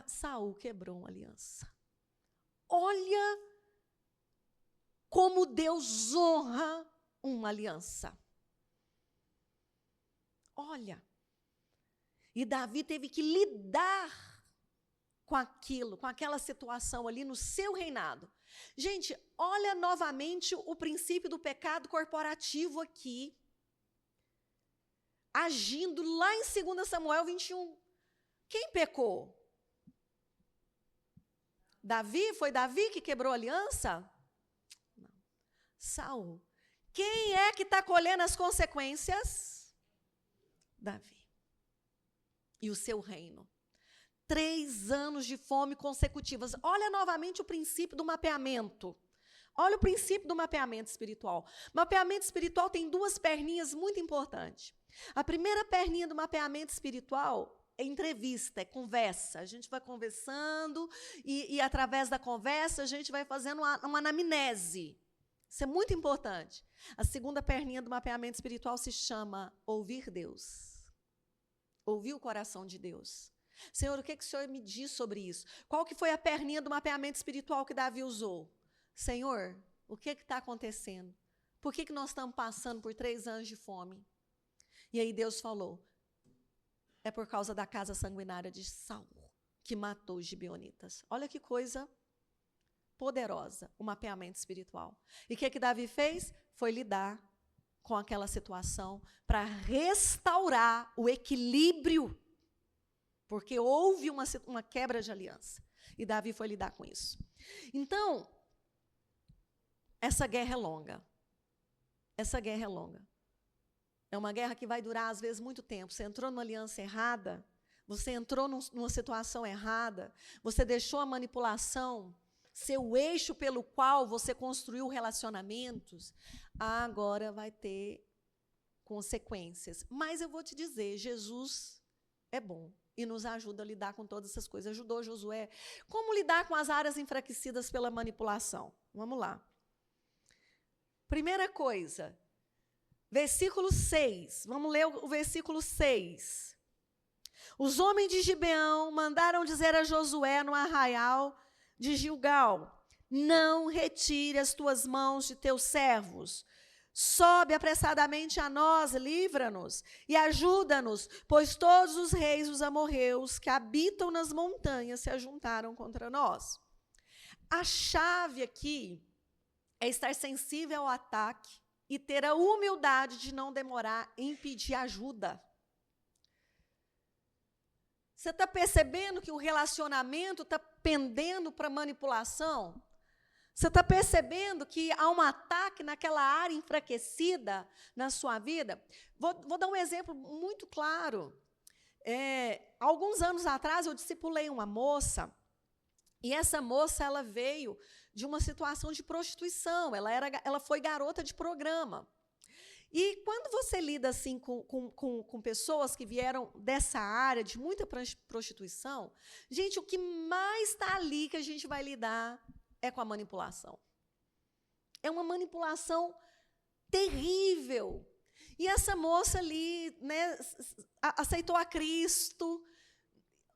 Speaker 3: Saul quebrou uma aliança. Olha como Deus honra uma aliança. Olha. E Davi teve que lidar com aquilo, com aquela situação ali no seu reinado. Gente, olha novamente o princípio do pecado corporativo aqui, agindo lá em 2 Samuel 21. Quem pecou? Davi? Foi Davi que quebrou a aliança? Não. Saul. Quem é que está colhendo as consequências? Davi. E o seu reino. 3 anos de fome consecutivas. Olha novamente o princípio do mapeamento. Olha o princípio do mapeamento espiritual. Mapeamento espiritual tem 2 perninhas muito importantes. A primeira perninha do mapeamento espiritual é entrevista, é conversa. A gente vai conversando e através da conversa, a gente vai fazendo uma anamnese. Isso é muito importante. A segunda perninha do mapeamento espiritual se chama ouvir Deus. Ouvir o coração de Deus. Senhor, o que o Senhor me diz sobre isso? Qual que foi a perninha do mapeamento espiritual que Davi usou? Senhor, o que está acontecendo? Por que nós estamos passando por 3 anos de fome? E aí Deus falou, é por causa da casa sanguinária de Saul, que matou os gibeonitas. Olha que coisa poderosa, o mapeamento espiritual. E o que Davi fez? Foi lidar com aquela situação para restaurar o equilíbrio, porque houve uma quebra de aliança. E Davi foi lidar com isso. Então, essa guerra é longa. Essa guerra é longa. É uma guerra que vai durar, às vezes, muito tempo. Você entrou numa aliança errada, você entrou numa situação errada, você deixou a manipulação ser o eixo pelo qual você construiu relacionamentos, agora vai ter consequências. Mas eu vou te dizer, Jesus é bom e nos ajuda a lidar com todas essas coisas. Ajudou Josué. Como lidar com as áreas enfraquecidas pela manipulação? Vamos lá. Primeira coisa, versículo 6. Vamos ler o versículo 6. Os homens de Gibeão mandaram dizer a Josué no arraial de Gilgal: não retire as tuas mãos de teus servos. Sobe apressadamente a nós, livra-nos e ajuda-nos, pois todos os reis dos amorreus que habitam nas montanhas se ajuntaram contra nós. A chave aqui é estar sensível ao ataque e ter a humildade de não demorar em pedir ajuda. Você está percebendo que o relacionamento está pendendo para manipulação? Você está percebendo que há um ataque naquela área enfraquecida na sua vida? Vou dar um exemplo muito claro. Alguns anos atrás, eu discipulei uma moça, e essa moça ela veio de uma situação de prostituição, ela foi garota de programa. E quando você lida assim com pessoas que vieram dessa área de muita prostituição, gente, o que mais está ali que a gente vai lidar é com a manipulação. É uma manipulação terrível. E essa moça ali, né, aceitou a Cristo,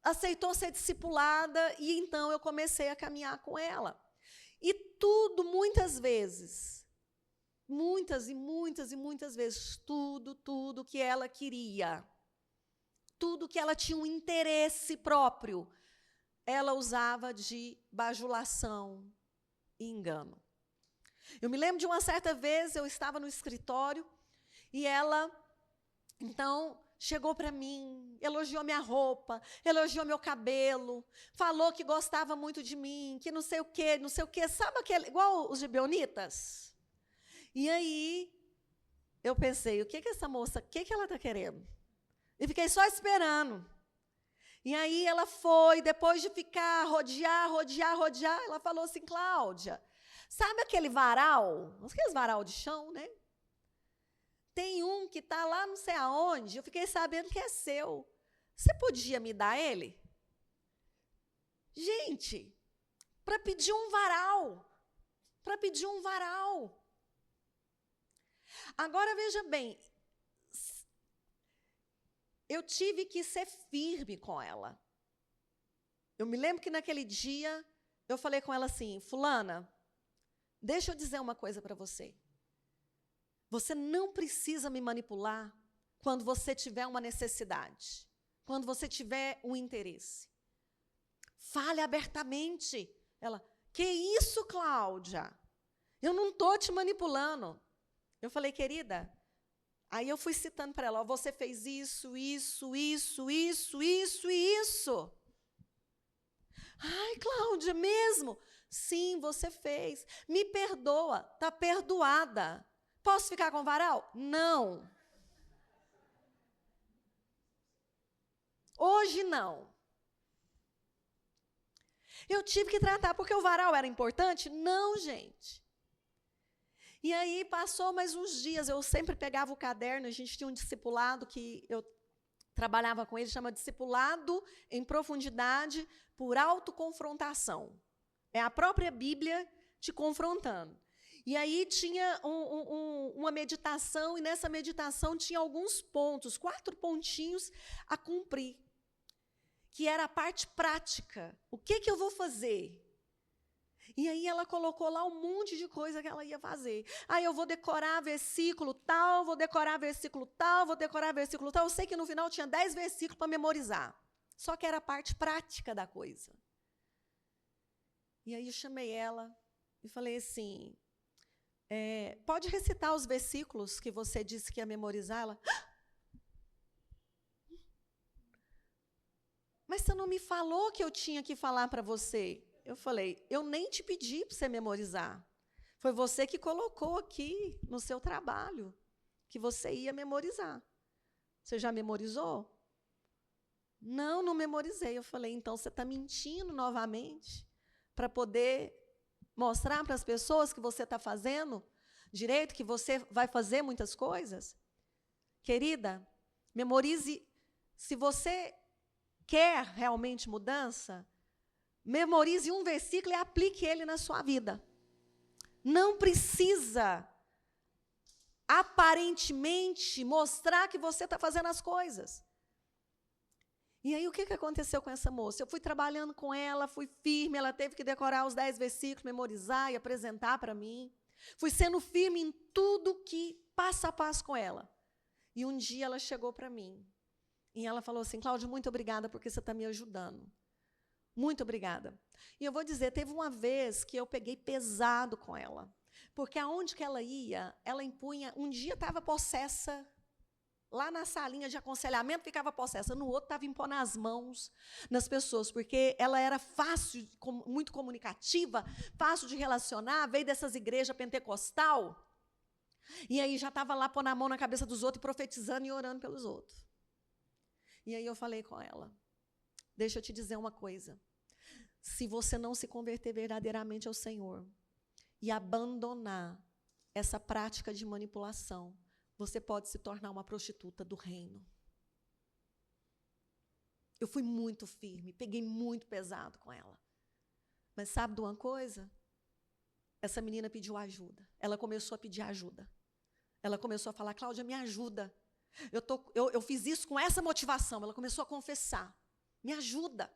Speaker 3: aceitou ser discipulada, e então eu comecei a caminhar com ela. E tudo, muitas vezes, muitas e muitas e muitas vezes, tudo que ela queria, tudo que ela tinha um interesse próprio, ela usava de bajulação e engano. Eu me lembro de uma certa vez, eu estava no escritório, e ela, então, chegou para mim, elogiou minha roupa, elogiou meu cabelo, falou que gostava muito de mim, que não sei o quê, sabe aquele, igual os gibeonitas? E aí, eu pensei, o que essa moça, o que ela está querendo? E fiquei só esperando. E aí ela foi, depois de ficar, rodear, ela falou assim: Cláudia, sabe aquele varal? Aqueles varal de chão, né? tem um que está lá não sei aonde, eu fiquei sabendo que é seu. Você podia me dar ele? Gente, para pedir um varal. Para pedir um varal. Agora, veja bem, eu tive que ser firme com ela. Eu me lembro que naquele dia, eu falei com ela assim, fulana, deixa eu dizer uma coisa para você. Você não precisa me manipular quando você tiver uma necessidade, quando você tiver um interesse. Fale abertamente. Ela, que isso, Cláudia? Eu não estou te manipulando. Eu falei, querida, aí eu fui citando para ela, ó, você fez isso, isso, isso, isso, isso e isso. Ai, Cláudia, mesmo? Sim, você fez. Me perdoa, está perdoada. Posso ficar com varal? Não. Hoje não. Eu tive que tratar porque o varal era importante? Não, gente. E aí passou mais uns dias, eu sempre pegava o caderno, a gente tinha um discipulado que eu trabalhava com ele, chama Discipulado em Profundidade por Autoconfrontação. É a própria Bíblia te confrontando. E aí tinha uma meditação, e nessa meditação tinha alguns pontos, 4 pontinhos a cumprir, que era a parte prática. O que eu vou fazer? E aí ela colocou lá um monte de coisa que ela ia fazer. Aí eu vou decorar versículo tal, vou decorar versículo tal, vou decorar versículo tal. Eu sei que no final tinha 10 versículos para memorizar. Só que era a parte prática da coisa. E aí eu chamei ela e falei assim, pode recitar os versículos que você disse que ia memorizar? Ela, mas você não me falou que eu tinha que falar para você. Eu falei, eu nem te pedi para você memorizar. Foi você que colocou aqui no seu trabalho que você ia memorizar. Você já memorizou? Não, não memorizei. Eu falei, então você está mentindo novamente para poder mostrar para as pessoas que você está fazendo direito, que você vai fazer muitas coisas? Querida, memorize. Se você quer realmente mudança, memorize um versículo e aplique ele na sua vida. Não precisa, aparentemente, mostrar que você está fazendo as coisas. E aí, o que aconteceu com essa moça? Eu fui trabalhando com ela, fui firme, ela teve que decorar os 10 versículos, memorizar e apresentar para mim. Fui sendo firme em tudo que passo a passo com ela. E um dia ela chegou para mim e ela falou assim, Cláudia, muito obrigada porque você está me ajudando. Muito obrigada. E eu vou dizer, teve uma vez que eu peguei pesado com ela, porque aonde que ela ia, ela impunha, um dia estava possessa, lá na salinha de aconselhamento ficava possessa, no outro estava impondo as mãos nas pessoas, porque ela era fácil, muito comunicativa, fácil de relacionar, veio dessas igrejas pentecostal, e aí já estava lá pondo a mão na cabeça dos outros, profetizando e orando pelos outros. E aí eu falei com ela, deixa eu te dizer uma coisa, se você não se converter verdadeiramente ao Senhor e abandonar essa prática de manipulação, você pode se tornar uma prostituta do reino. Eu fui muito firme, peguei muito pesado com ela. Mas sabe de uma coisa? Essa menina pediu ajuda. Ela começou a pedir ajuda. Ela começou a falar, Cláudia, me ajuda. Eu fiz isso com essa motivação. Ela começou a confessar. Me ajuda.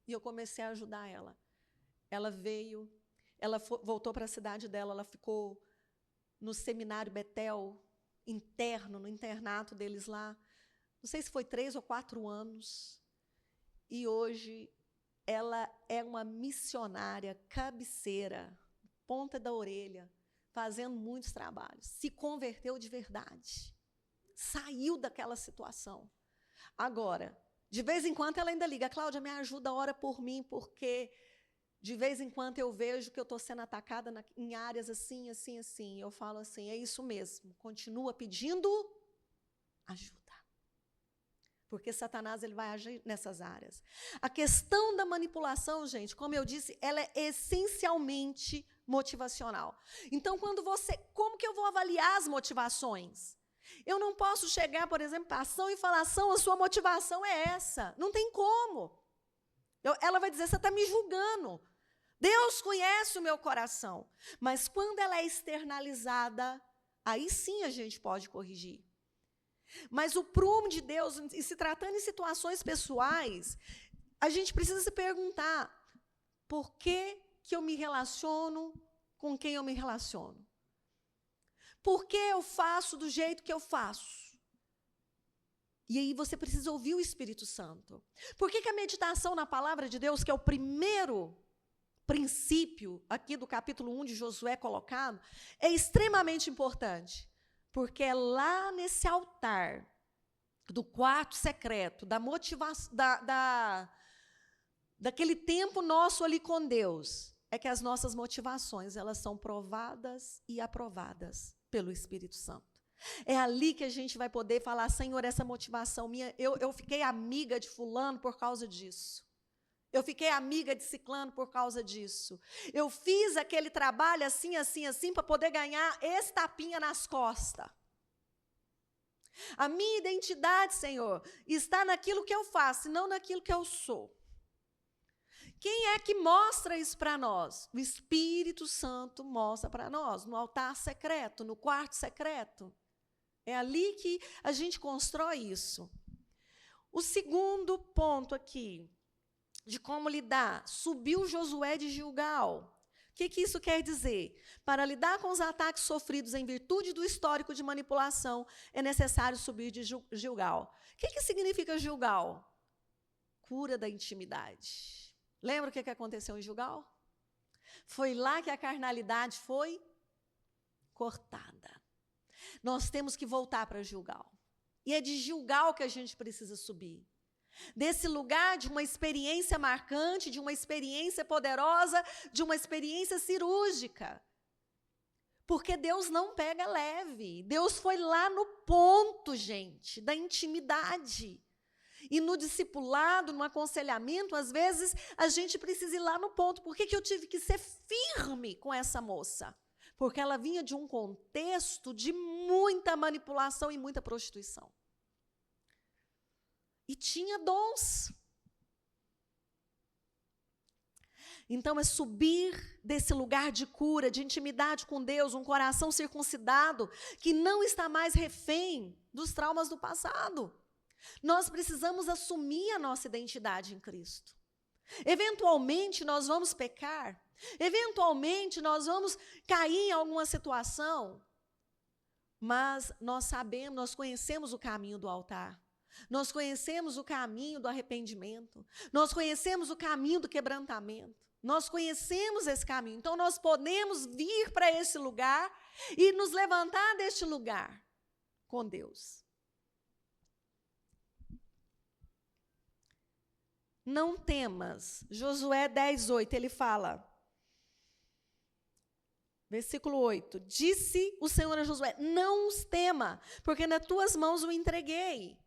Speaker 3: E eu comecei a ajudar ela. Ela veio, ela voltou para a cidade dela, ela ficou no seminário Betel, interno, no internato deles lá. Não sei se foi 3 ou 4 anos. E hoje ela é uma missionária cabeceira, ponta da orelha, fazendo muitos trabalhos. Se converteu de verdade. Saiu daquela situação. Agora, de vez em quando ela ainda liga, Cláudia, me ajuda, ora por mim, porque de vez em quando eu vejo que eu estou sendo atacada em áreas assim, assim, assim. Eu falo assim, é isso mesmo, continua pedindo ajuda. Porque Satanás ele vai agir nessas áreas. A questão da manipulação, gente, como eu disse, ela é essencialmente motivacional. Então, como que eu vou avaliar as motivações? Eu não posso chegar, por exemplo, para a ação e falar, ação, a sua motivação é essa. Não tem como. Ela vai dizer, você está me julgando. Deus conhece o meu coração. Mas quando ela é externalizada, aí sim a gente pode corrigir. Mas o prumo de Deus, e se tratando em situações pessoais, a gente precisa se perguntar, por que eu me relaciono com quem eu me relaciono? Por que eu faço do jeito que eu faço? E aí você precisa ouvir o Espírito Santo. Por que a meditação na palavra de Deus, que é o primeiro princípio aqui do capítulo 1 de Josué colocado, é extremamente importante? Porque é lá nesse altar do quarto secreto, da motivação, daquele tempo nosso ali com Deus, é que as nossas motivações, elas são provadas e aprovadas pelo Espírito Santo. É ali que a gente vai poder falar, Senhor, essa motivação minha, eu fiquei amiga de fulano por causa disso. Eu fiquei amiga de ciclano por causa disso. Eu fiz aquele trabalho assim, assim, assim, para poder ganhar esse tapinha nas costas. A minha identidade, Senhor, está naquilo que eu faço, e não naquilo que eu sou. Quem é que mostra isso para nós? O Espírito Santo mostra para nós, no altar secreto, no quarto secreto. É ali que a gente constrói isso. O segundo ponto aqui, de como lidar, subiu Josué de Gilgal. O que isso quer dizer? Para lidar com os ataques sofridos em virtude do histórico de manipulação, é necessário subir de Gilgal. O que significa Gilgal? Cura da intimidade. Lembra o que aconteceu em Gilgal? Foi lá que a carnalidade foi cortada. Nós temos que voltar para Gilgal. E é de Gilgal que a gente precisa subir. Desse lugar de uma experiência marcante, de uma experiência poderosa, de uma experiência cirúrgica. Porque Deus não pega leve. Deus foi lá no ponto, gente, da intimidade. E no discipulado, no aconselhamento, às vezes, a gente precisa ir lá no ponto. Por que eu tive que ser firme com essa moça? Porque ela vinha de um contexto de muita manipulação e muita prostituição. E tinha dons. Então, é subir desse lugar de cura, de intimidade com Deus, um coração circuncidado, que não está mais refém dos traumas do passado. Nós precisamos assumir a nossa identidade em Cristo. Eventualmente, nós vamos pecar. Eventualmente, nós vamos cair em alguma situação. Mas nós sabemos, nós conhecemos o caminho do altar. Nós conhecemos o caminho do arrependimento. Nós conhecemos o caminho do quebrantamento. Nós conhecemos esse caminho. Então, nós podemos vir para esse lugar e nos levantar deste lugar com Deus. Não temas. Josué 10:8, ele fala. Versículo 8. Disse o Senhor a Josué, não os tema, porque nas tuas mãos o entreguei.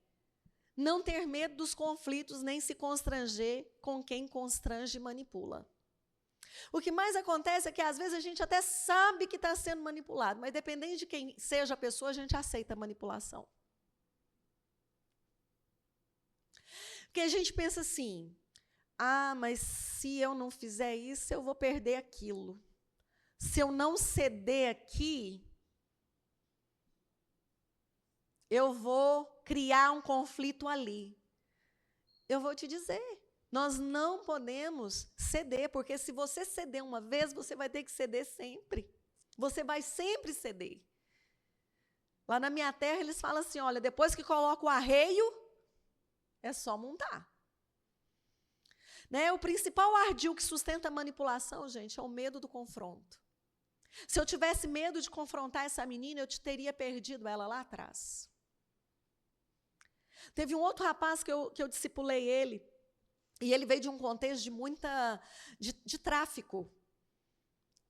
Speaker 3: Não ter medo dos conflitos, nem se constranger com quem constrange e manipula. O que mais acontece é que, às vezes, a gente até sabe que está sendo manipulado, mas dependendo de quem seja a pessoa, a gente aceita a manipulação. Porque a gente pensa assim, mas se eu não fizer isso, eu vou perder aquilo. Se eu não ceder aqui, eu vou criar um conflito ali. Eu vou te dizer, nós não podemos ceder, porque se você ceder uma vez, você vai ter que ceder sempre. Você vai sempre ceder. Lá na minha terra, eles falam assim, olha, depois que coloca o arreio, é só montar. Né? O principal ardil que sustenta a manipulação, gente, é o medo do confronto. Se eu tivesse medo de confrontar essa menina, eu teria perdido ela lá atrás. Teve um outro rapaz que eu discipulei ele, e ele veio de um contexto de tráfico.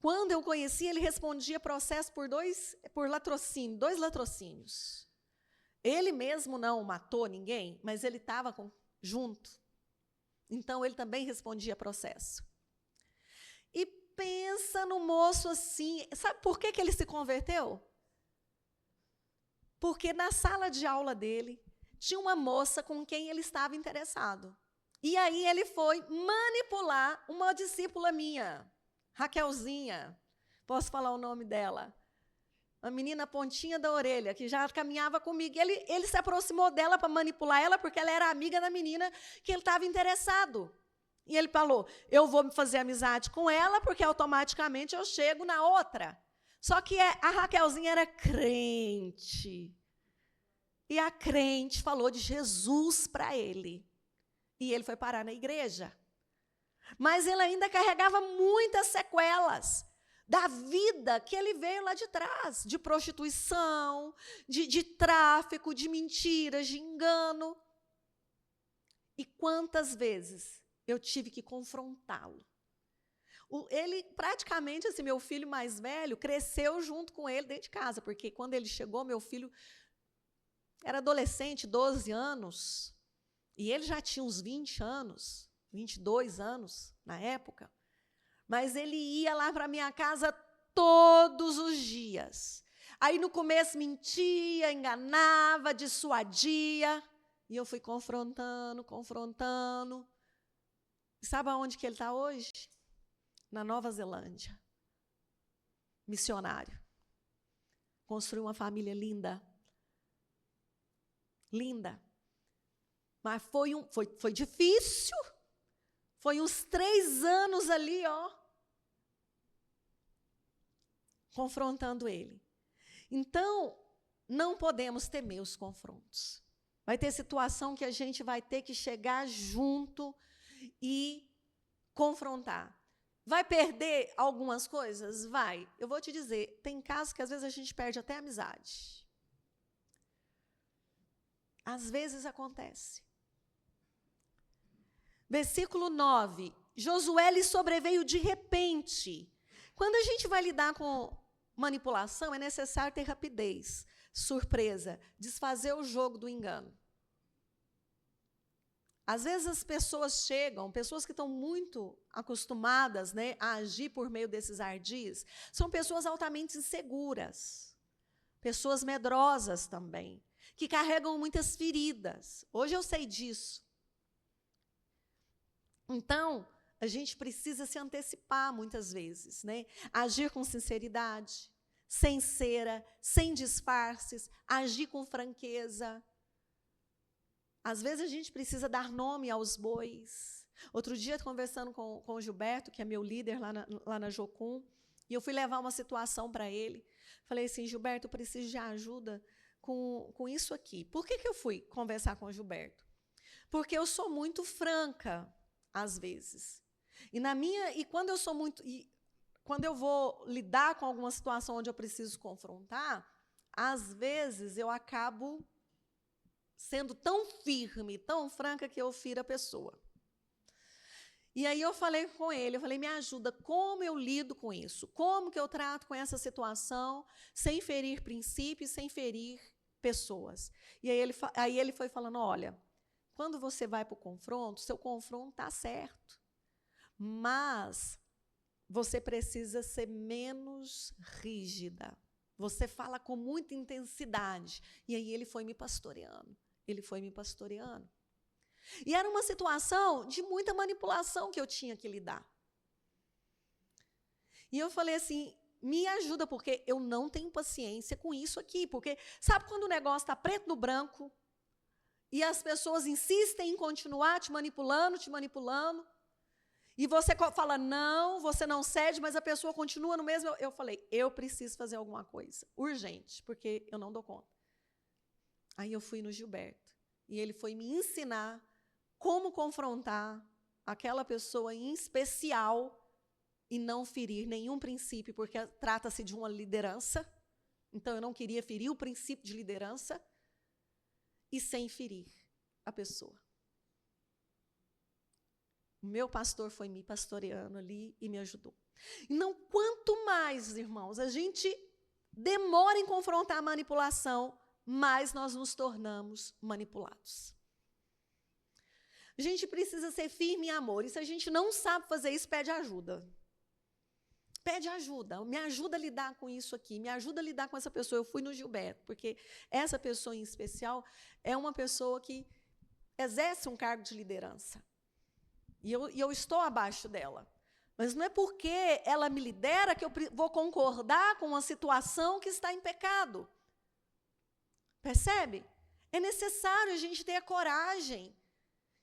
Speaker 3: Quando eu conheci, ele respondia processo por dois latrocínios. Ele mesmo não matou ninguém, mas ele estava junto. Então, ele também respondia processo. E pensa no moço assim, sabe por que ele se converteu? Porque na sala de aula dele tinha uma moça com quem ele estava interessado. E aí ele foi manipular uma discípula minha, Raquelzinha. Posso falar o nome dela? A menina pontinha da orelha, que já caminhava comigo. Ele se aproximou dela para manipular ela, porque ela era amiga da menina que ele estava interessado. E ele falou, eu vou fazer amizade com ela, porque automaticamente eu chego na outra. Só que a Raquelzinha era crente. E a crente falou de Jesus para ele. E ele foi parar na igreja. Mas ele ainda carregava muitas sequelas da vida que ele veio lá de trás, de prostituição, de tráfico, de mentiras, de engano. E quantas vezes eu tive que confrontá-lo. Ele, praticamente, assim, meu filho mais velho, cresceu junto com ele dentro de casa, porque quando ele chegou, meu filho era adolescente, 12 anos, e ele já tinha uns 20 anos, 22 anos na época, mas ele ia lá para a minha casa todos os dias. Aí, no começo, mentia, enganava, dissuadia, e eu fui confrontando. Sabe aonde que ele está hoje? Na Nova Zelândia. Missionário. Construiu uma família linda. Linda. Mas foi difícil. Foi uns 3 anos ali, confrontando ele. Então, não podemos temer os confrontos. Vai ter situação que a gente vai ter que chegar junto e confrontar. Vai perder algumas coisas? Vai. Eu vou te dizer, tem casos que às vezes a gente perde até a amizade. Às vezes acontece. Versículo 9. Josué lhe sobreveio de repente. Quando a gente vai lidar com manipulação, é necessário ter rapidez, surpresa, desfazer o jogo do engano. Às vezes as pessoas chegam, pessoas que estão muito acostumadas, né, a agir por meio desses ardis, são pessoas altamente inseguras, pessoas medrosas também, que carregam muitas feridas. Hoje eu sei disso. Então, a gente precisa se antecipar muitas vezes, né? Agir com sinceridade, sem cera, sem disfarces, agir com franqueza. Às vezes a gente precisa dar nome aos bois. Outro dia, conversando com o Gilberto, que é meu líder lá na Jocum, e eu fui levar uma situação para ele. Falei assim, Gilberto, eu preciso de ajuda com isso aqui. Por que eu fui conversar com o Gilberto? Porque eu sou muito franca, às vezes. E quando eu vou lidar com alguma situação onde eu preciso confrontar, às vezes eu acabo sendo tão firme, tão franca, que eu firo a pessoa. E aí eu falei com ele, me ajuda, como eu lido com isso? Como que eu trato com essa situação sem ferir princípios, sem ferir pessoas? E aí ele foi falando, olha, quando você vai para o confronto, seu confronto está certo, mas você precisa ser menos rígida. Você fala com muita intensidade. E aí ele foi me pastoreando. E era uma situação de muita manipulação que eu tinha que lidar. E eu falei assim, me ajuda, porque eu não tenho paciência com isso aqui. Porque sabe quando o negócio está preto no branco e as pessoas insistem em continuar te manipulando, e você fala, não, você não cede, mas a pessoa continua no mesmo. Eu falei, eu preciso fazer alguma coisa, urgente, porque eu não dou conta. Aí eu fui no Gilberto, e ele foi me ensinar como confrontar aquela pessoa em especial e não ferir nenhum princípio, porque trata-se de uma liderança, então eu não queria ferir o princípio de liderança, e sem ferir a pessoa. O meu pastor foi me pastoreando ali e me ajudou. Então, quanto mais, irmãos, a gente demora em confrontar a manipulação, mais nós nos tornamos manipulados. A gente precisa ser firme em amor, e se a gente não sabe fazer isso, pede ajuda. pede ajuda, me ajuda a lidar com isso aqui, me ajuda a lidar com essa pessoa. Eu fui no Gilberto, porque essa pessoa em especial é uma pessoa que exerce um cargo de liderança. E eu estou abaixo dela. Mas não é porque ela me lidera que eu vou concordar com uma situação que está em pecado. Percebe? É necessário a gente ter a coragem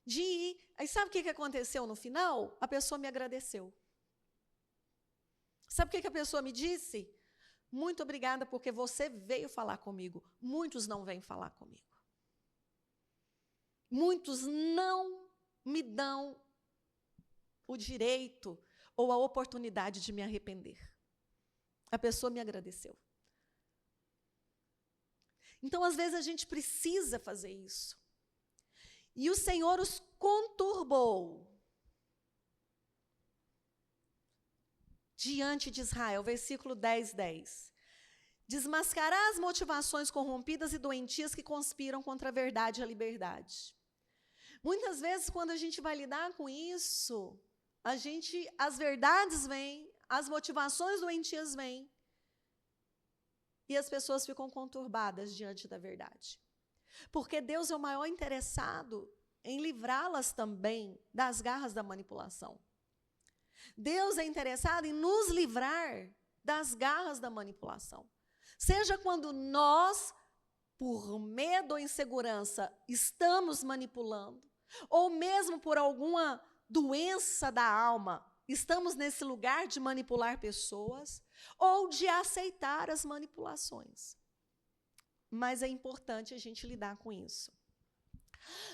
Speaker 3: de ir. Aí sabe o que aconteceu no final? A pessoa me agradeceu. Sabe o que a pessoa me disse? Muito obrigada porque você veio falar comigo. Muitos não vêm falar comigo. Muitos não me dão o direito ou a oportunidade de me arrepender. A pessoa me agradeceu. Então, às vezes, a gente precisa fazer isso. E o Senhor os conturbou diante de Israel, versículo 10:10. Desmascarar as motivações corrompidas e doentias que conspiram contra a verdade e a liberdade. Muitas vezes, quando a gente vai lidar com isso, as verdades vêm, as motivações doentias vêm, e as pessoas ficam conturbadas diante da verdade. Porque Deus é o maior interessado em livrá-las também das garras da manipulação. Deus é interessado em nos livrar das garras da manipulação. Seja quando nós, por medo ou insegurança, estamos manipulando, ou mesmo por alguma doença da alma, estamos nesse lugar de manipular pessoas, ou de aceitar as manipulações. Mas é importante a gente lidar com isso.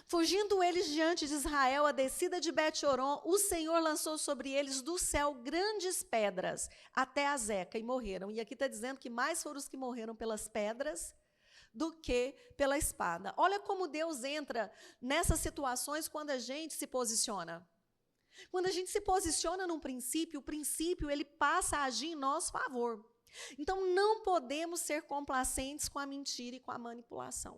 Speaker 3: Fugindo eles diante de Israel, a descida de Bet-Horon, o Senhor lançou sobre eles do céu grandes pedras, até a Azeca, e morreram. E aqui está dizendo que mais foram os que morreram pelas pedras do que pela espada. Olha como Deus entra nessas situações quando a gente se posiciona. Quando a gente se posiciona num princípio, o princípio ele passa a agir em nosso favor. Então, não podemos ser complacentes com a mentira e com a manipulação.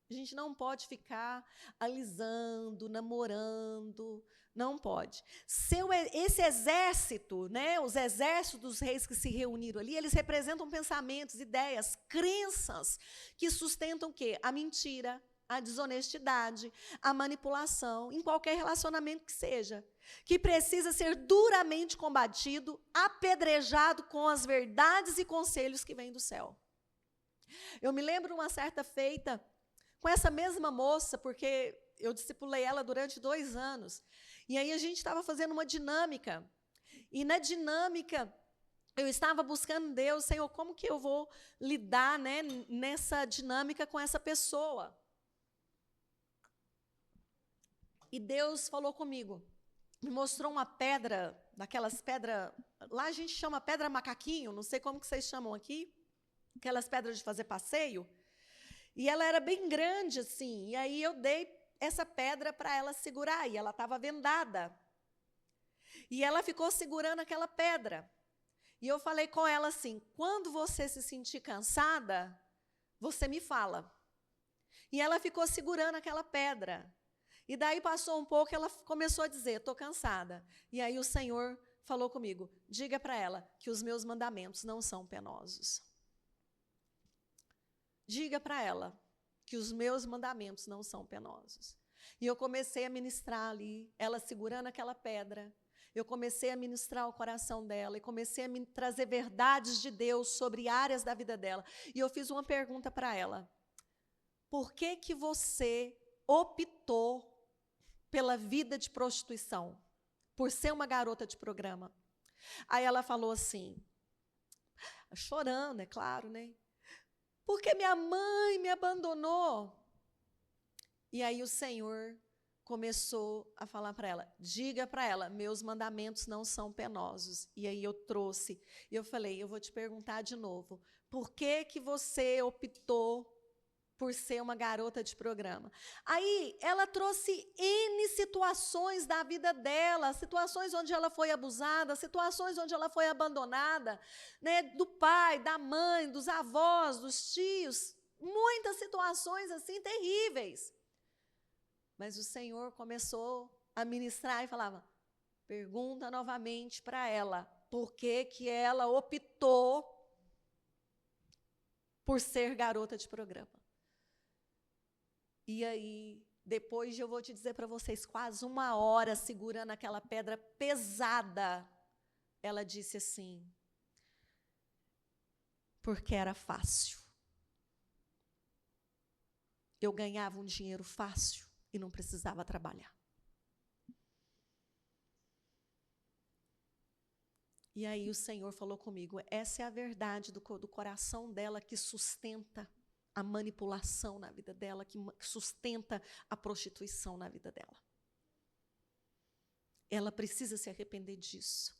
Speaker 3: A gente não pode ficar alisando, namorando, não pode. Esse exército, né, os exércitos dos reis que se reuniram ali, eles representam pensamentos, ideias, crenças que sustentam o quê? A mentira, a desonestidade, a manipulação, em qualquer relacionamento que seja, que precisa ser duramente combatido, apedrejado com as verdades e conselhos que vêm do céu. Eu me lembro uma certa feita, com essa mesma moça, porque eu discipulei ela durante 2 anos, e aí a gente estava fazendo uma dinâmica, e na dinâmica eu estava buscando Deus, Senhor, como que eu vou lidar, né, nessa dinâmica com essa pessoa? E Deus falou comigo, me mostrou uma pedra, daquelas pedras, lá a gente chama pedra macaquinho, não sei como que vocês chamam aqui, aquelas pedras de fazer passeio, e ela era bem grande assim, e aí eu dei essa pedra para ela segurar, e ela estava vendada. E ela ficou segurando aquela pedra. E eu falei com ela assim, quando você se sentir cansada, você me fala. E ela ficou segurando aquela pedra. E daí passou um pouco, ela começou a dizer, estou cansada. E aí o Senhor falou comigo, diga para ela que os meus mandamentos não são penosos. Diga para ela que os meus mandamentos não são penosos. E eu comecei a ministrar ali, ela segurando aquela pedra. Eu comecei a ministrar o coração dela e comecei a trazer verdades de Deus sobre áreas da vida dela. E eu fiz uma pergunta para ela. Por que você optou pela vida de prostituição? Por ser uma garota de programa? Aí ela falou assim, chorando, é claro, né? Porque minha mãe me abandonou. E aí o Senhor começou a falar para ela, diga para ela, meus mandamentos não são penosos. E aí eu trouxe, e eu falei, eu vou te perguntar de novo, por que você optou por ser uma garota de programa? Aí ela trouxe N situações da vida dela, situações onde ela foi abusada, situações onde ela foi abandonada, né, do pai, da mãe, dos avós, dos tios, muitas situações assim terríveis. Mas o Senhor começou a ministrar e falava, pergunta novamente para ela, por que ela optou por ser garota de programa. E aí, depois eu vou te dizer para vocês, quase 1 hora segurando aquela pedra pesada, ela disse assim, porque era fácil. Eu ganhava um dinheiro fácil e não precisava trabalhar. E aí o Senhor falou comigo, essa é a verdade do coração dela que sustenta a manipulação na vida dela, que sustenta a prostituição na vida dela. Ela precisa se arrepender disso.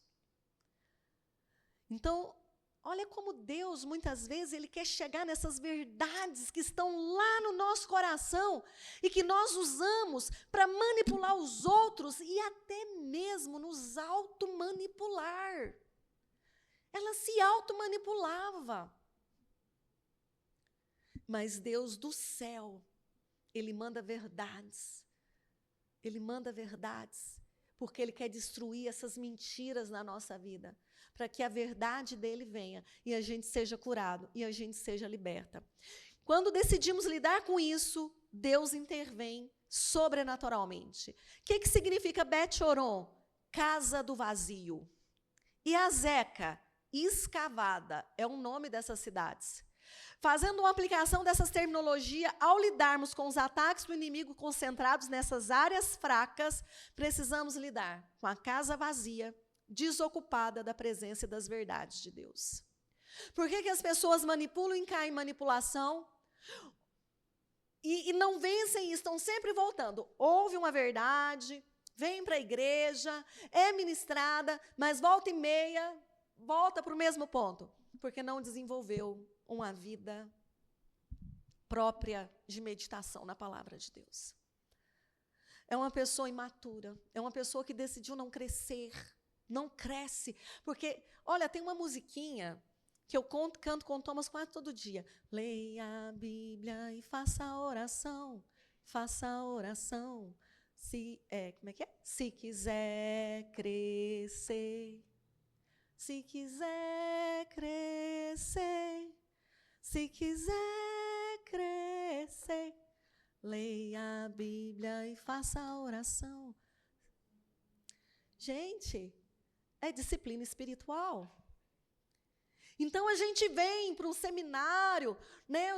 Speaker 3: Então, olha como Deus, muitas vezes, Ele quer chegar nessas verdades que estão lá no nosso coração e que nós usamos para manipular os outros e até mesmo nos automanipular. Ela se automanipulava. Mas Deus do céu, Ele manda verdades. Ele manda verdades, porque Ele quer destruir essas mentiras na nossa vida, para que a verdade dEle venha e a gente seja curado e a gente seja liberta. Quando decidimos lidar com isso, Deus intervém sobrenaturalmente. O que significa Bet-Horon? Casa do vazio. E Azeca, escavada, é o nome dessas cidades. Fazendo uma aplicação dessas terminologias, ao lidarmos com os ataques do inimigo concentrados nessas áreas fracas, precisamos lidar com a casa vazia, desocupada da presença e das verdades de Deus. Por que as pessoas manipulam e caem em manipulação? E não vencem e estão sempre voltando. Houve uma verdade, vem para a igreja, é ministrada, mas volta e meia, volta para o mesmo ponto, porque não desenvolveu uma vida própria de meditação na palavra de Deus. É uma pessoa imatura, é uma pessoa que decidiu não crescer, não cresce, porque, olha, tem uma musiquinha que eu canto com Thomas quase todo dia. Leia a Bíblia e faça a oração, como é que é? Se quiser crescer, se quiser crescer, se quiser crescer, leia a Bíblia e faça a oração. Gente, é disciplina espiritual. Então, a gente vem para um seminário, né,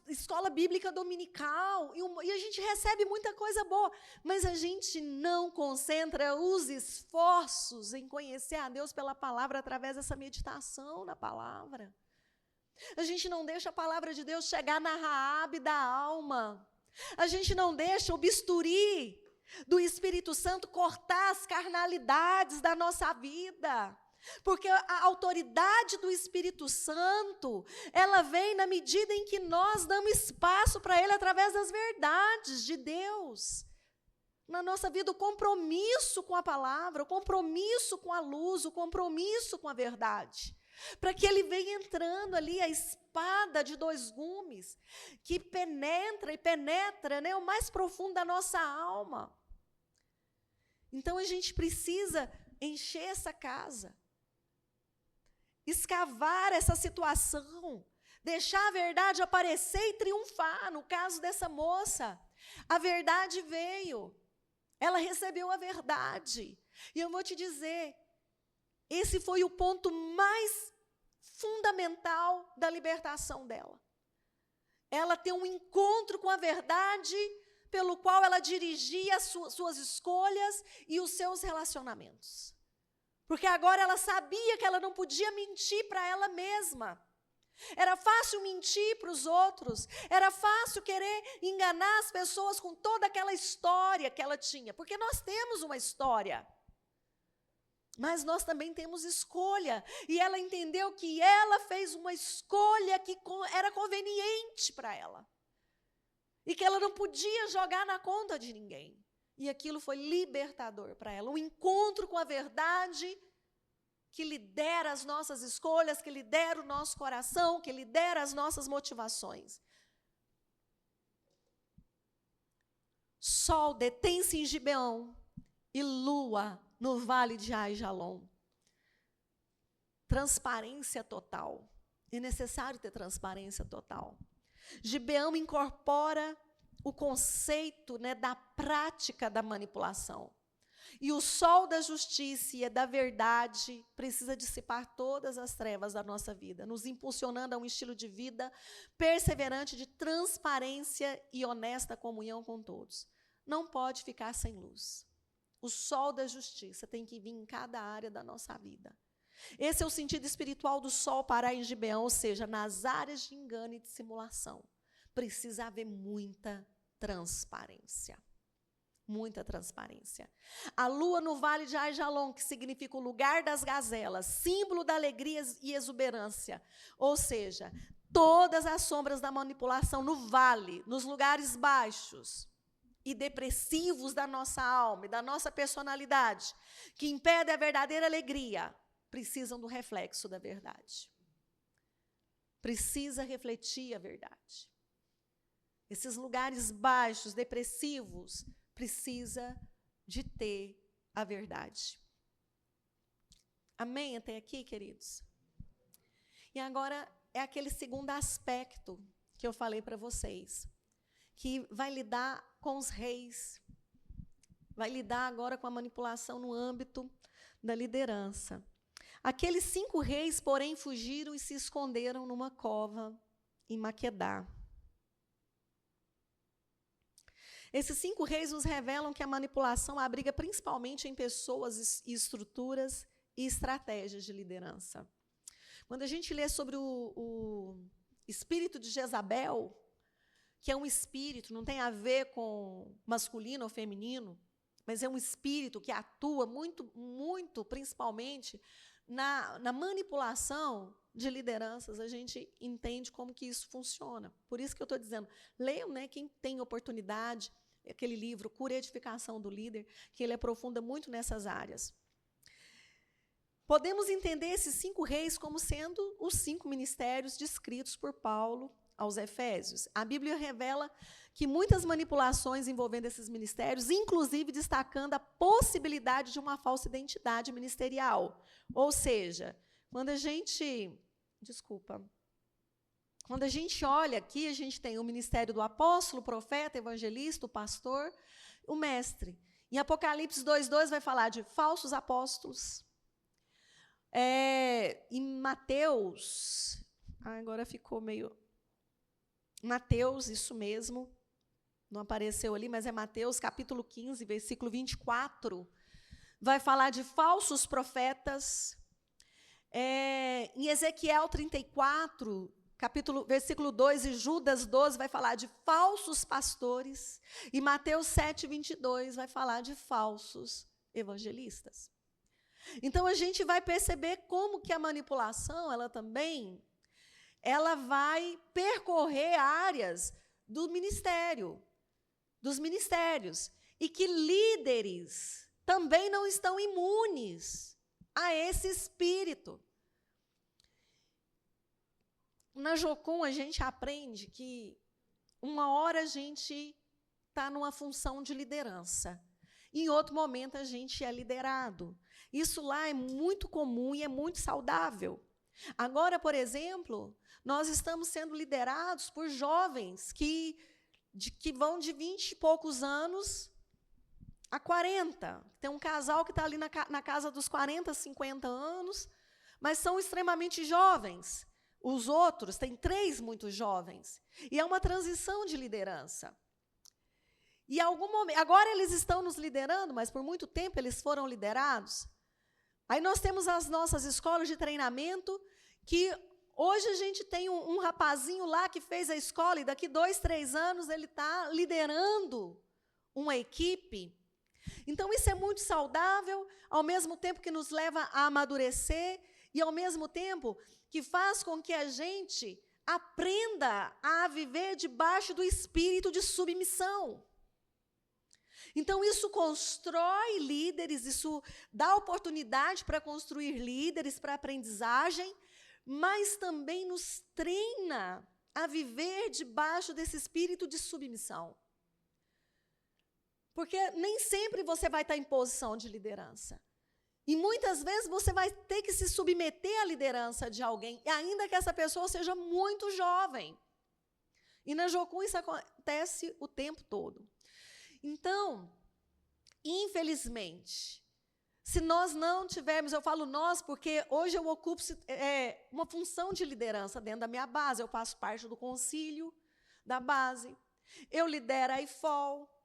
Speaker 3: escola bíblica dominical, e a gente recebe muita coisa boa, mas a gente não concentra os esforços em conhecer a Deus pela palavra através dessa meditação na palavra. A gente não deixa a palavra de Deus chegar na Raabe da alma. A gente não deixa o bisturi do Espírito Santo cortar as carnalidades da nossa vida. Porque a autoridade do Espírito Santo, ela vem na medida em que nós damos espaço para ele através das verdades de Deus. Na nossa vida, o compromisso com a palavra, o compromisso com a luz, o compromisso com a verdade. Para que ele venha entrando ali, a espada de 2 gumes, que penetra, né, o mais profundo da nossa alma. Então, a gente precisa encher essa casa, escavar essa situação, deixar a verdade aparecer e triunfar. No caso dessa moça, a verdade veio, ela recebeu a verdade. E eu vou te dizer, esse foi o ponto mais fundamental da libertação dela. Ela tem um encontro com a verdade, pelo qual ela dirigia as suas escolhas e os seus relacionamentos. Porque agora ela sabia que ela não podia mentir para ela mesma. Era fácil mentir para os outros, era fácil querer enganar as pessoas com toda aquela história que ela tinha, porque nós temos uma história, mas nós também temos escolha, e ela entendeu que ela fez uma escolha que era conveniente para ela, e que ela não podia jogar na conta de ninguém. E aquilo foi libertador para ela, um encontro com a verdade que lidera as nossas escolhas, que lidera o nosso coração, que lidera as nossas motivações. Sol detém-se em Gibeão e lua no vale de Aijalon. transparência total. É necessário ter transparência total. Gibeão incorpora o conceito, né, da prática da manipulação. E o sol da justiça e da verdade precisa dissipar todas as trevas da nossa vida, nos impulsionando a um estilo de vida perseverante de transparência e honesta comunhão com todos. Não pode ficar sem luz. O sol da justiça tem que vir em cada área da nossa vida. Esse é o sentido espiritual do sol parar em Gibeão, ou seja, nas áreas de engano e de simulação. Precisa haver muita transparência. Muita transparência. A lua no vale de Aijalon, que significa o lugar das gazelas, símbolo da alegria e exuberância. Ou seja, todas as sombras da manipulação no vale, nos lugares baixos e depressivos da nossa alma e da nossa personalidade, que impedem a verdadeira alegria, precisam do reflexo da verdade. Precisa refletir a verdade. Esses lugares baixos, depressivos, precisa de ter a verdade. Amém até aqui, queridos? E agora é aquele segundo aspecto que eu falei para vocês, que vai lidar com os reis, vai lidar agora com a manipulação no âmbito da liderança. Aqueles 5 reis, porém, fugiram e se esconderam numa cova em Maquedá. Esses 5 reis nos revelam que a manipulação abriga principalmente em pessoas, estruturas e estratégias de liderança. Quando a gente lê sobre o espírito de Jezabel, que é um espírito, não tem a ver com masculino ou feminino, mas é um espírito que atua muito, principalmente, na manipulação de lideranças, a gente entende como que isso funciona. Por isso que eu estou dizendo, leiam, né, quem tem oportunidade, aquele livro, Cura e Edificação do Líder, que ele aprofunda muito nessas áreas. Podemos entender esses 5 reis como sendo os 5 ministérios descritos por Paulo aos Efésios. A Bíblia revela que muitas manipulações envolvendo esses ministérios, inclusive destacando a possibilidade de uma falsa identidade ministerial. Ou seja, quando a gente olha aqui, a gente tem o ministério do apóstolo, profeta, evangelista, o pastor, o mestre. Em Apocalipse 2:2 vai falar de falsos apóstolos. Em Mateus, agora ficou meio... Mateus, isso mesmo, não apareceu ali, mas é Mateus, capítulo 15, versículo 24, vai falar de falsos profetas. Em Ezequiel 34, versículo 2, e Judas 12, vai falar de falsos pastores. E Mateus 7, 22, vai falar de falsos evangelistas. Então, a gente vai perceber como que a manipulação, ela vai percorrer áreas dos ministérios, e que líderes também não estão imunes a esse espírito. Na Jocum, a gente aprende que uma hora a gente está numa função de liderança, em outro momento a gente é liderado. Isso lá é muito comum e é muito saudável. Agora, por exemplo, nós estamos sendo liderados por jovens que vão de 20 e poucos anos a 40. Tem um casal que está ali na casa dos 40, 50 anos, mas são extremamente jovens. Os outros têm 3 muito jovens. E é uma transição de liderança. E algum momento, agora eles estão nos liderando, mas por muito tempo eles foram liderados. Aí nós temos as nossas escolas de treinamento, que hoje a gente tem um rapazinho lá que fez a escola, e daqui 2, 3 anos ele está liderando uma equipe. Então, isso é muito saudável, ao mesmo tempo que nos leva a amadurecer, e ao mesmo tempo que faz com que a gente aprenda a viver debaixo do espírito de submissão. Então, isso constrói líderes, isso dá oportunidade para construir líderes, para aprendizagem, mas também nos treina a viver debaixo desse espírito de submissão. Porque nem sempre você vai estar em posição de liderança. E muitas vezes você vai ter que se submeter à liderança de alguém, ainda que essa pessoa seja muito jovem. E na Jocum isso acontece o tempo todo. Então, infelizmente, se nós não tivermos, eu falo nós porque hoje eu ocupo uma função de liderança dentro da minha base, eu faço parte do concílio da base, eu lidero a IFOL,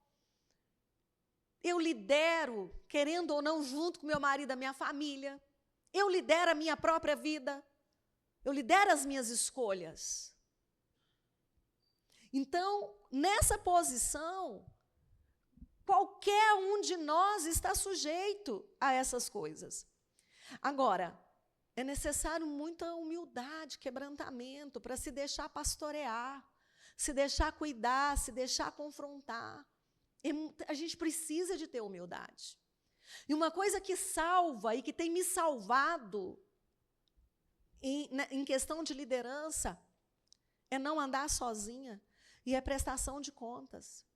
Speaker 3: eu lidero, querendo ou não, junto com meu marido, a minha família, eu lidero a minha própria vida, eu lidero as minhas escolhas. Então, nessa posição, qualquer um de nós está sujeito a essas coisas. Agora, é necessário muita humildade, quebrantamento, para se deixar pastorear, se deixar cuidar, se deixar confrontar. A gente precisa de ter humildade. E uma coisa que salva e que tem me salvado em questão de liderança é não andar sozinha e é prestação de contas.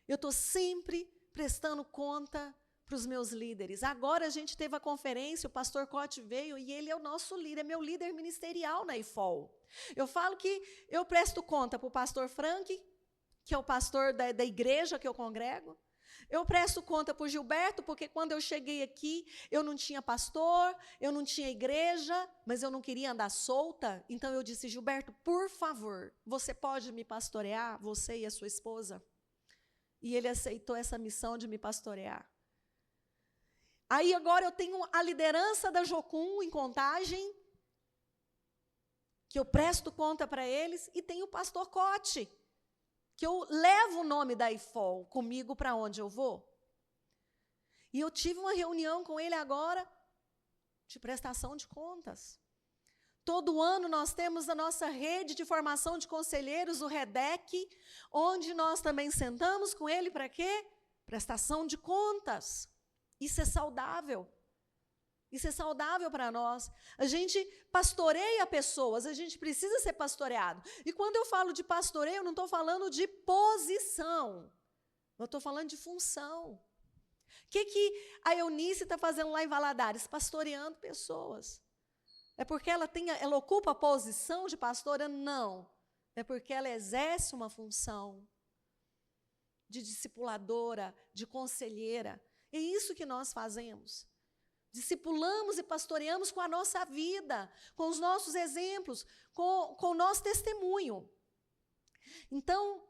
Speaker 3: Eu estou sempre prestando conta para os meus líderes. Agora a gente teve a conferência, o pastor Cote veio e ele é o nosso líder, é meu líder ministerial na IFOL. Eu falo que eu presto conta para o pastor Frank, que é o pastor da igreja que eu congrego. Eu presto conta para o Gilberto, porque quando eu cheguei aqui, eu não tinha pastor, eu não tinha igreja, mas eu não queria andar solta. Então eu disse, Gilberto, por favor, você pode me pastorear, você e a sua esposa? E ele aceitou essa missão de me pastorear. Aí agora eu tenho a liderança da Jocum em Contagem, que eu presto conta para eles, e tenho o pastor Cote, que eu levo o nome da IFOL comigo para onde eu vou. E eu tive uma reunião com ele agora de prestação de contas. Todo ano nós temos a nossa rede de formação de conselheiros, o REDEC, onde nós também sentamos com ele para quê? Prestação de contas. Isso é saudável. Isso é saudável para nós. A gente pastoreia pessoas, a gente precisa ser pastoreado. E quando eu falo de pastoreio, eu não estou falando de posição. Eu estou falando de função. O que a Eunice está fazendo lá em Valadares? Pastoreando pessoas. É porque ela ocupa a posição de pastora? Não. É porque ela exerce uma função de discipuladora, de conselheira. É isso que nós fazemos. Discipulamos e pastoreamos com a nossa vida, com os nossos exemplos, com o nosso testemunho. Então,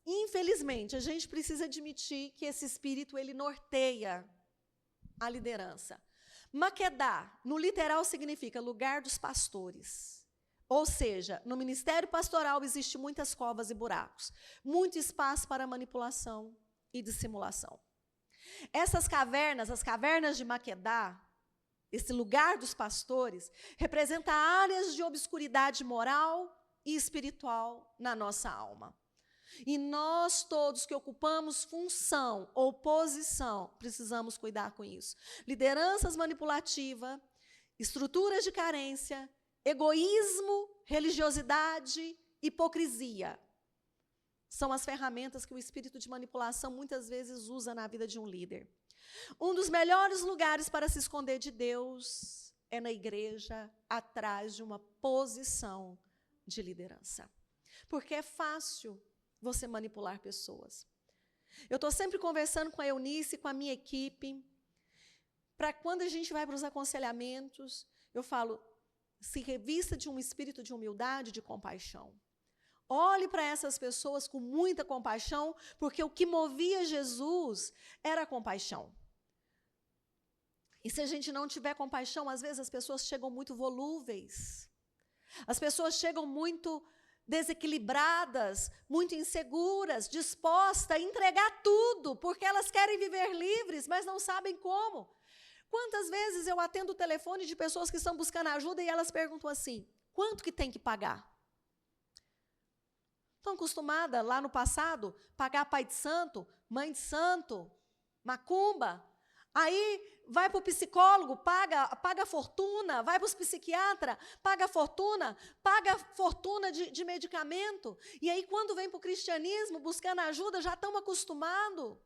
Speaker 3: infelizmente, a gente precisa admitir que esse espírito, ele norteia a liderança. Maquedá, no literal, significa lugar dos pastores. Ou seja, no ministério pastoral existem muitas covas e buracos, muito espaço para manipulação e dissimulação. Essas cavernas, as cavernas de Maquedá, esse lugar dos pastores, representa áreas de obscuridade moral e espiritual na nossa alma. E nós todos que ocupamos função ou posição, precisamos cuidar com isso. Lideranças manipulativas, estruturas de carência, egoísmo, religiosidade, hipocrisia. São as ferramentas que o espírito de manipulação muitas vezes usa na vida de um líder. Um dos melhores lugares para se esconder de Deus é na igreja, atrás de uma posição de liderança. Porque é fácil você manipular pessoas. Eu estou sempre conversando com a Eunice, com a minha equipe, para quando a gente vai para os aconselhamentos, eu falo, se revista de um espírito de humildade, de compaixão. Olhe para essas pessoas com muita compaixão, porque o que movia Jesus era a compaixão. E se a gente não tiver compaixão, às vezes as pessoas chegam muito volúveis. As pessoas chegam muito desequilibradas, muito inseguras, dispostas a entregar tudo, porque elas querem viver livres, mas não sabem como. Quantas vezes eu atendo o telefone de pessoas que estão buscando ajuda e elas perguntam assim, quanto que tem que pagar? Estão acostumadas, lá no passado, pagar pai de santo, mãe de santo, macumba. Aí vai para o psicólogo, paga fortuna, vai para os psiquiatras, paga fortuna de medicamento. E aí, quando vem para o cristianismo, buscando ajuda, já estão acostumados.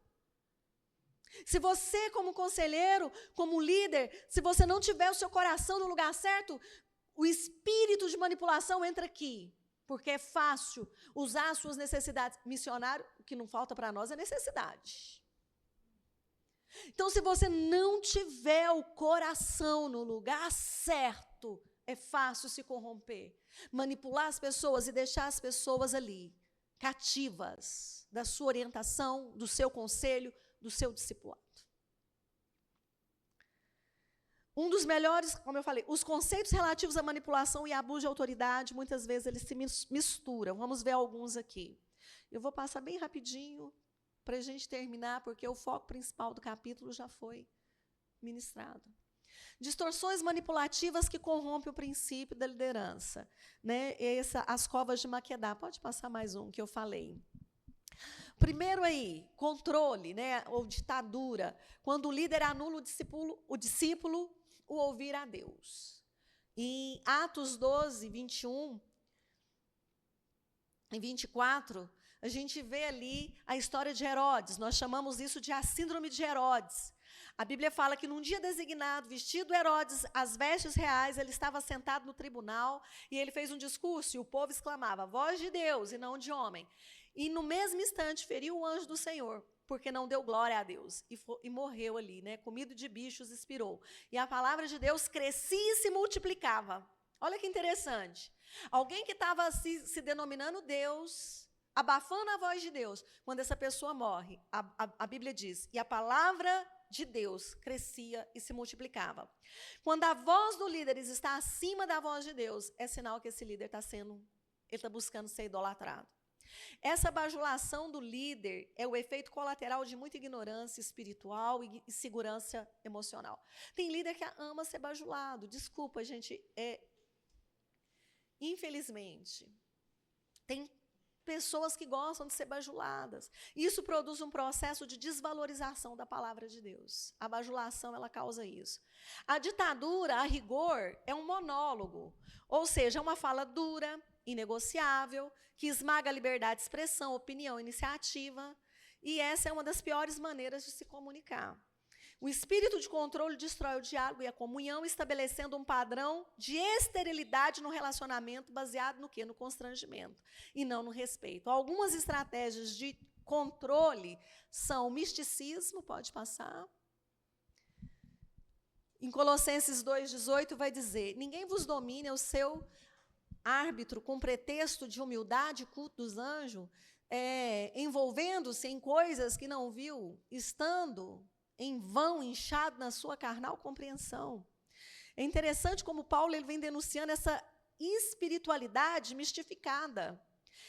Speaker 3: Se você, como conselheiro, como líder, se você não tiver o seu coração no lugar certo, o espírito de manipulação entra aqui. Porque é fácil usar as suas necessidades. Missionário, o que não falta para nós é necessidade. Então, se você não tiver o coração no lugar certo, é fácil se corromper. Manipular as pessoas e deixar as pessoas ali, cativas da sua orientação, do seu conselho, do seu discipulado. Um dos melhores, como eu falei, os conceitos relativos à manipulação e abuso de autoridade, muitas vezes eles se misturam. Vamos ver alguns aqui. Eu vou passar bem rapidinho para a gente terminar, porque o foco principal do capítulo já foi ministrado. Distorções manipulativas que corrompem o princípio da liderança. Né? As covas de Maquedá. Pode passar mais um que eu falei. Primeiro aí, controle, né, ou ditadura, quando o líder anula o discípulo o ouvir a Deus. Em Atos 12, 21 e 24, a gente vê ali a história de Herodes. Nós chamamos isso de a síndrome de Herodes. A Bíblia fala que num dia designado, vestido Herodes, as vestes reais, ele estava sentado no tribunal e ele fez um discurso e o povo exclamava, voz de Deus e não de homem. E no mesmo instante feriu o anjo do Senhor, porque não deu glória a Deus. E morreu ali, né? Comido de bichos, expirou. E a palavra de Deus crescia e se multiplicava. Olha que interessante. Alguém que estava se denominando Deus, abafando a voz de Deus, quando essa pessoa morre, a Bíblia diz, e a palavra de Deus crescia e se multiplicava. Quando a voz do líder está acima da voz de Deus, é sinal que esse líder ele está buscando ser idolatrado. Essa bajulação do líder é o efeito colateral de muita ignorância espiritual e insegurança emocional. Tem líder que ama ser bajulado. Desculpa, gente, infelizmente, tem pessoas que gostam de ser bajuladas. Isso produz um processo de desvalorização da palavra de Deus. A bajulação, ela causa isso. A ditadura, a rigor, é um monólogo, ou seja, é uma fala dura, inegociável, que esmaga a liberdade de expressão, opinião, iniciativa, e essa é uma das piores maneiras de se comunicar. O espírito de controle destrói o diálogo e a comunhão, estabelecendo um padrão de esterilidade no relacionamento baseado no quê? No constrangimento e não no respeito. Algumas estratégias de controle são o misticismo, pode passar. Em Colossenses 2,18 vai dizer, ninguém vos domine o seu árbitro com pretexto de humildade, culto dos anjos, envolvendo-se em coisas que não viu, estando em vão, inchado na sua carnal compreensão. É interessante como Paulo ele vem denunciando essa espiritualidade mistificada.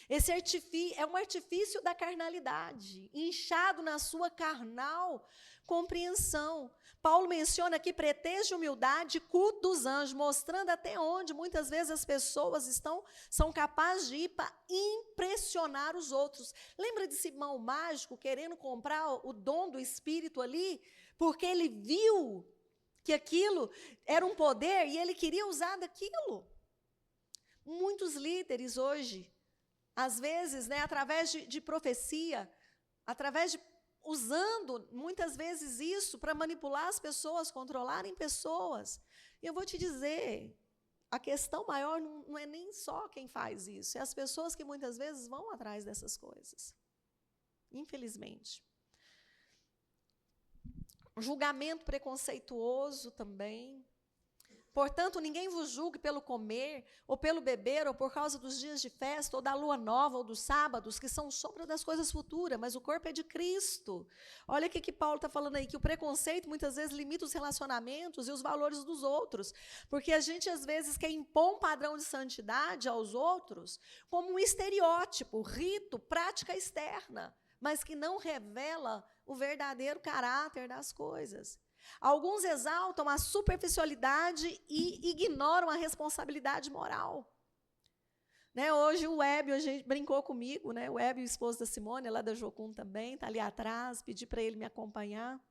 Speaker 3: Esse é um artifício da carnalidade, inchado na sua carnal compreensão. Paulo menciona aqui pretexto de humildade, culto dos anjos, mostrando até onde muitas vezes as pessoas são capazes de ir para impressionar os outros. Lembra desse irmão mágico querendo comprar o dom do Espírito ali? Porque ele viu que aquilo era um poder e ele queria usar daquilo. Muitos líderes hoje, às vezes, né, através de profecia, usando muitas vezes isso para manipular as pessoas, controlarem pessoas. E eu vou te dizer, a questão maior não é nem só quem faz isso, é as pessoas que muitas vezes vão atrás dessas coisas. Infelizmente. Julgamento preconceituoso também. Portanto, ninguém vos julgue pelo comer, ou pelo beber, ou por causa dos dias de festa, ou da lua nova, ou dos sábados, que são sombra das coisas futuras, mas o corpo é de Cristo. Olha o que Paulo está falando aí, que o preconceito muitas vezes limita os relacionamentos e os valores dos outros, porque a gente às vezes quer impor um padrão de santidade aos outros como um estereótipo, rito, prática externa, mas que não revela o verdadeiro caráter das coisas. Alguns exaltam a superficialidade e ignoram a responsabilidade moral. Né, hoje o Wébio, a gente brincou comigo, né, o Wébio, o esposo da Simone, lá da Jocum também, está ali atrás, pedi para ele me acompanhar.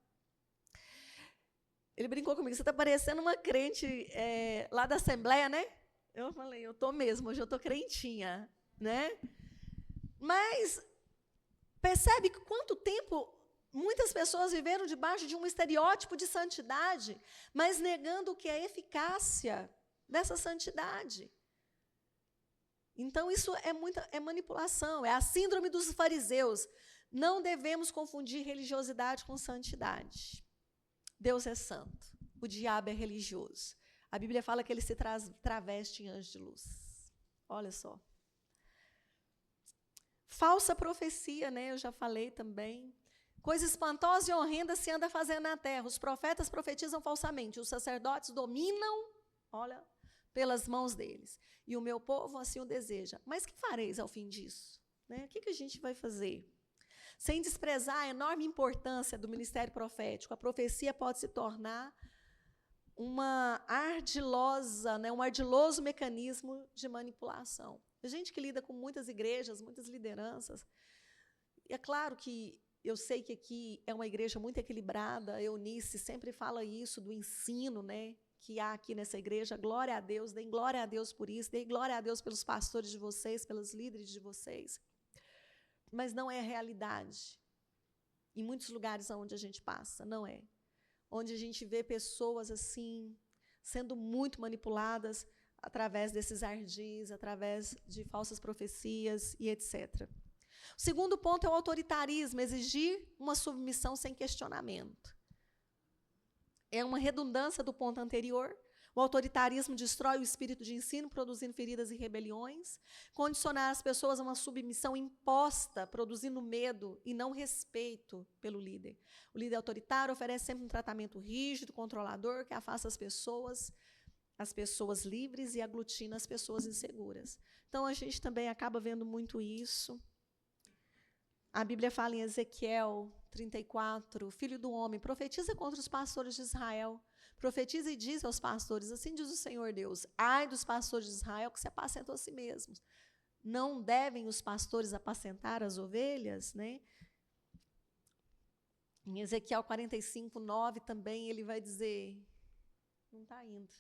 Speaker 3: Ele brincou comigo, você está parecendo uma crente lá da Assembleia, né? Eu falei, eu estou mesmo, hoje eu estou crentinha. Né? Mas percebe que quanto tempo Muitas pessoas viveram debaixo de um estereótipo de santidade, mas negando o que é a eficácia dessa santidade. Então, isso é manipulação, é a síndrome dos fariseus. Não devemos confundir religiosidade com santidade. Deus é santo, o diabo é religioso. A Bíblia fala que ele se traveste em anjo de luz. Olha só. Falsa profecia, né? Eu já falei também. Coisa espantosa e horrenda se anda fazendo na terra. Os profetas profetizam falsamente, os sacerdotes dominam, olha, pelas mãos deles. E o meu povo assim o deseja. Mas que fareis ao fim disso? Né? O que a gente vai fazer? Sem desprezar a enorme importância do ministério profético, a profecia pode se tornar uma ardilosa, né, um ardiloso mecanismo de manipulação. A gente que lida com muitas igrejas, muitas lideranças, e é claro que eu sei que aqui é uma igreja muito equilibrada, a Eunice sempre fala isso do ensino, né, que há aqui nessa igreja. Glória a Deus, deem glória a Deus por isso, deem glória a Deus pelos pastores de vocês, pelos líderes de vocês. Mas não é a realidade. Em muitos lugares onde a gente passa, não é. Onde a gente vê pessoas assim, sendo muito manipuladas através desses ardis, através de falsas profecias e etc. O segundo ponto é o autoritarismo, exigir uma submissão sem questionamento. É uma redundância do ponto anterior. O autoritarismo destrói o espírito de ensino, produzindo feridas e rebeliões. Condicionar as pessoas a uma submissão imposta, produzindo medo e não respeito pelo líder. O líder autoritário oferece sempre um tratamento rígido, controlador, que afasta as pessoas livres e aglutina as pessoas inseguras. Então, a gente também acaba vendo muito isso. A Bíblia fala em Ezequiel 34, filho do homem, profetiza contra os pastores de Israel. Profetiza e diz aos pastores, assim diz o Senhor Deus, ai dos pastores de Israel que se apacentam a si mesmos. Não devem os pastores apacentar as ovelhas, né? Em Ezequiel 45, 9 também ele vai dizer, não está indo.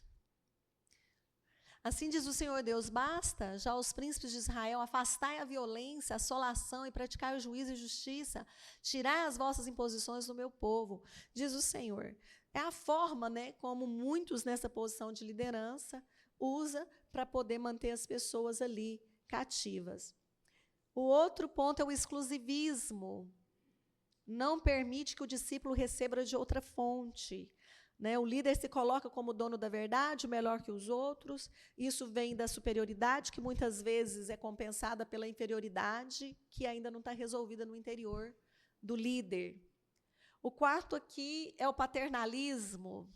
Speaker 3: Assim diz o Senhor Deus, basta já os príncipes de Israel, afastai a violência, a assolação e praticar o juízo e justiça, tirai as vossas imposições do meu povo, diz o Senhor. É a forma, né, como muitos nessa posição de liderança usa para poder manter as pessoas ali cativas. O outro ponto é o exclusivismo. Não permite que o discípulo receba de outra fonte. Né? O líder se coloca como dono da verdade, melhor que os outros. Isso vem da superioridade, que muitas vezes é compensada pela inferioridade, que ainda não está resolvida no interior do líder. O quarto aqui é o paternalismo.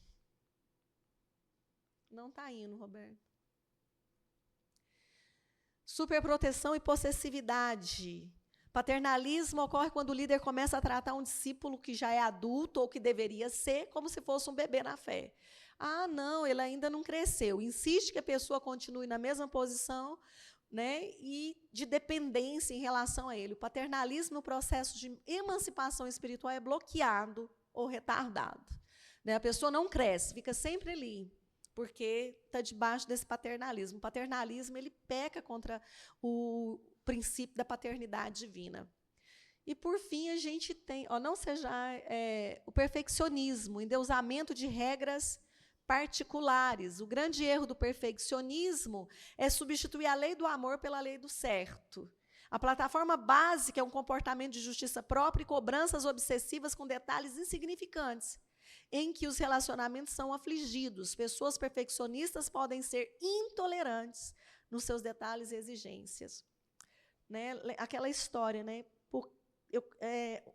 Speaker 3: Não está indo, Roberto. Superproteção e possessividade. Paternalismo ocorre quando o líder começa a tratar um discípulo que já é adulto ou que deveria ser como se fosse um bebê na fé. Ah, não, ele ainda não cresceu. Insiste que a pessoa continue na mesma posição, né, e de dependência em relação a ele. O paternalismo no processo de emancipação espiritual é bloqueado ou retardado. Né? A pessoa não cresce, fica sempre ali, porque está debaixo desse paternalismo. O paternalismo ele peca contra o princípio da paternidade divina. E, por fim, a gente tem, não seja o perfeccionismo, o endeusamento de regras particulares. O grande erro do perfeccionismo é substituir a lei do amor pela lei do certo. A plataforma básica é um comportamento de justiça própria e cobranças obsessivas com detalhes insignificantes, em que os relacionamentos são afligidos. Pessoas perfeccionistas podem ser intolerantes nos seus detalhes e exigências. Né? Aquela história, né?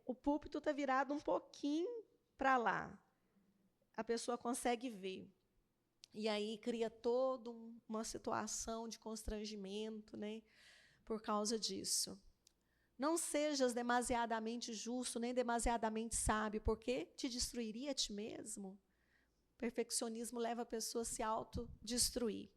Speaker 3: O púlpito está virado um pouquinho para lá. A pessoa consegue ver. E aí cria toda uma situação de constrangimento, né, por causa disso. Não sejas demasiadamente justo, nem demasiadamente sábio, porque te destruiria a ti mesmo. O perfeccionismo leva a pessoa a se autodestruir.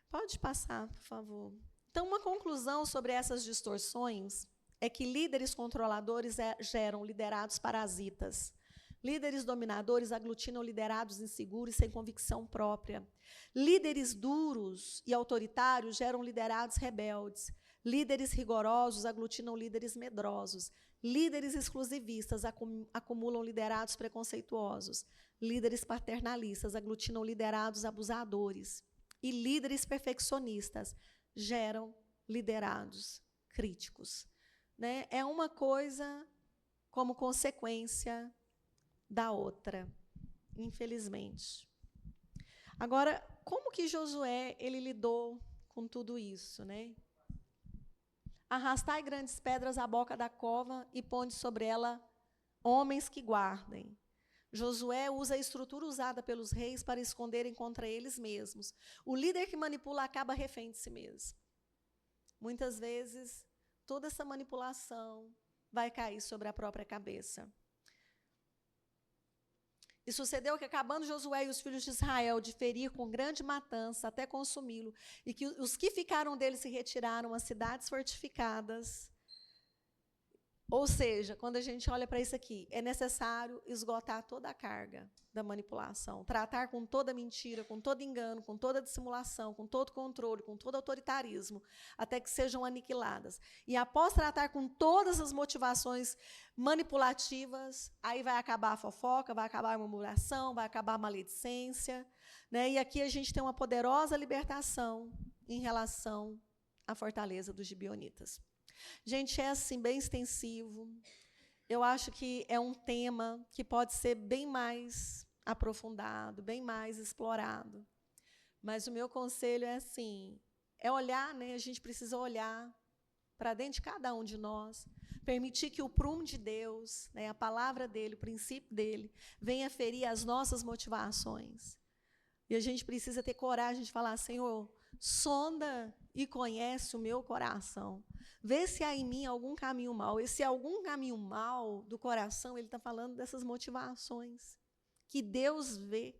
Speaker 3: Pode passar, por favor. Então, uma conclusão sobre essas distorções é que líderes controladores geram liderados parasitas. Líderes dominadores aglutinam liderados inseguros e sem convicção própria. Líderes duros e autoritários geram liderados rebeldes. Líderes rigorosos aglutinam líderes medrosos. Líderes exclusivistas acumulam liderados preconceituosos. Líderes paternalistas aglutinam liderados abusadores. E líderes perfeccionistas geram liderados críticos. Né? É uma coisa como consequência da outra, infelizmente. Agora, como que Josué ele lidou com tudo isso, né? Arrastai grandes pedras à boca da cova e ponde sobre ela homens que guardem. Josué usa a estrutura usada pelos reis para esconderem contra eles mesmos. O líder que manipula acaba refém de si mesmo. Muitas vezes, toda essa manipulação vai cair sobre a própria cabeça. E sucedeu que, acabando Josué e os filhos de Israel de ferir com grande matança até consumi-lo, e que os que ficaram dele se retiraram às cidades fortificadas. Ou seja, quando a gente olha para isso aqui, é necessário esgotar toda a carga da manipulação, tratar com toda mentira, com todo engano, com toda dissimulação, com todo controle, com todo autoritarismo, até que sejam aniquiladas. E após tratar com todas as motivações manipulativas, aí vai acabar a fofoca, vai acabar a murmuração, vai acabar a maledicência, né? E aqui a gente tem uma poderosa libertação em relação à fortaleza dos gibeonitas. Gente, é assim, bem extensivo. Eu acho que é um tema que pode ser bem mais aprofundado, bem mais explorado. Mas o meu conselho é assim, é olhar, né? A gente precisa olhar para dentro de cada um de nós, permitir que o prumo de Deus, né, a palavra dele, o princípio dele, venha ferir as nossas motivações. E a gente precisa ter coragem de falar, Senhor, sonda e conhece o meu coração. Vê se há em mim algum caminho mau. E se há algum caminho mau do coração, ele está falando dessas motivações que Deus vê.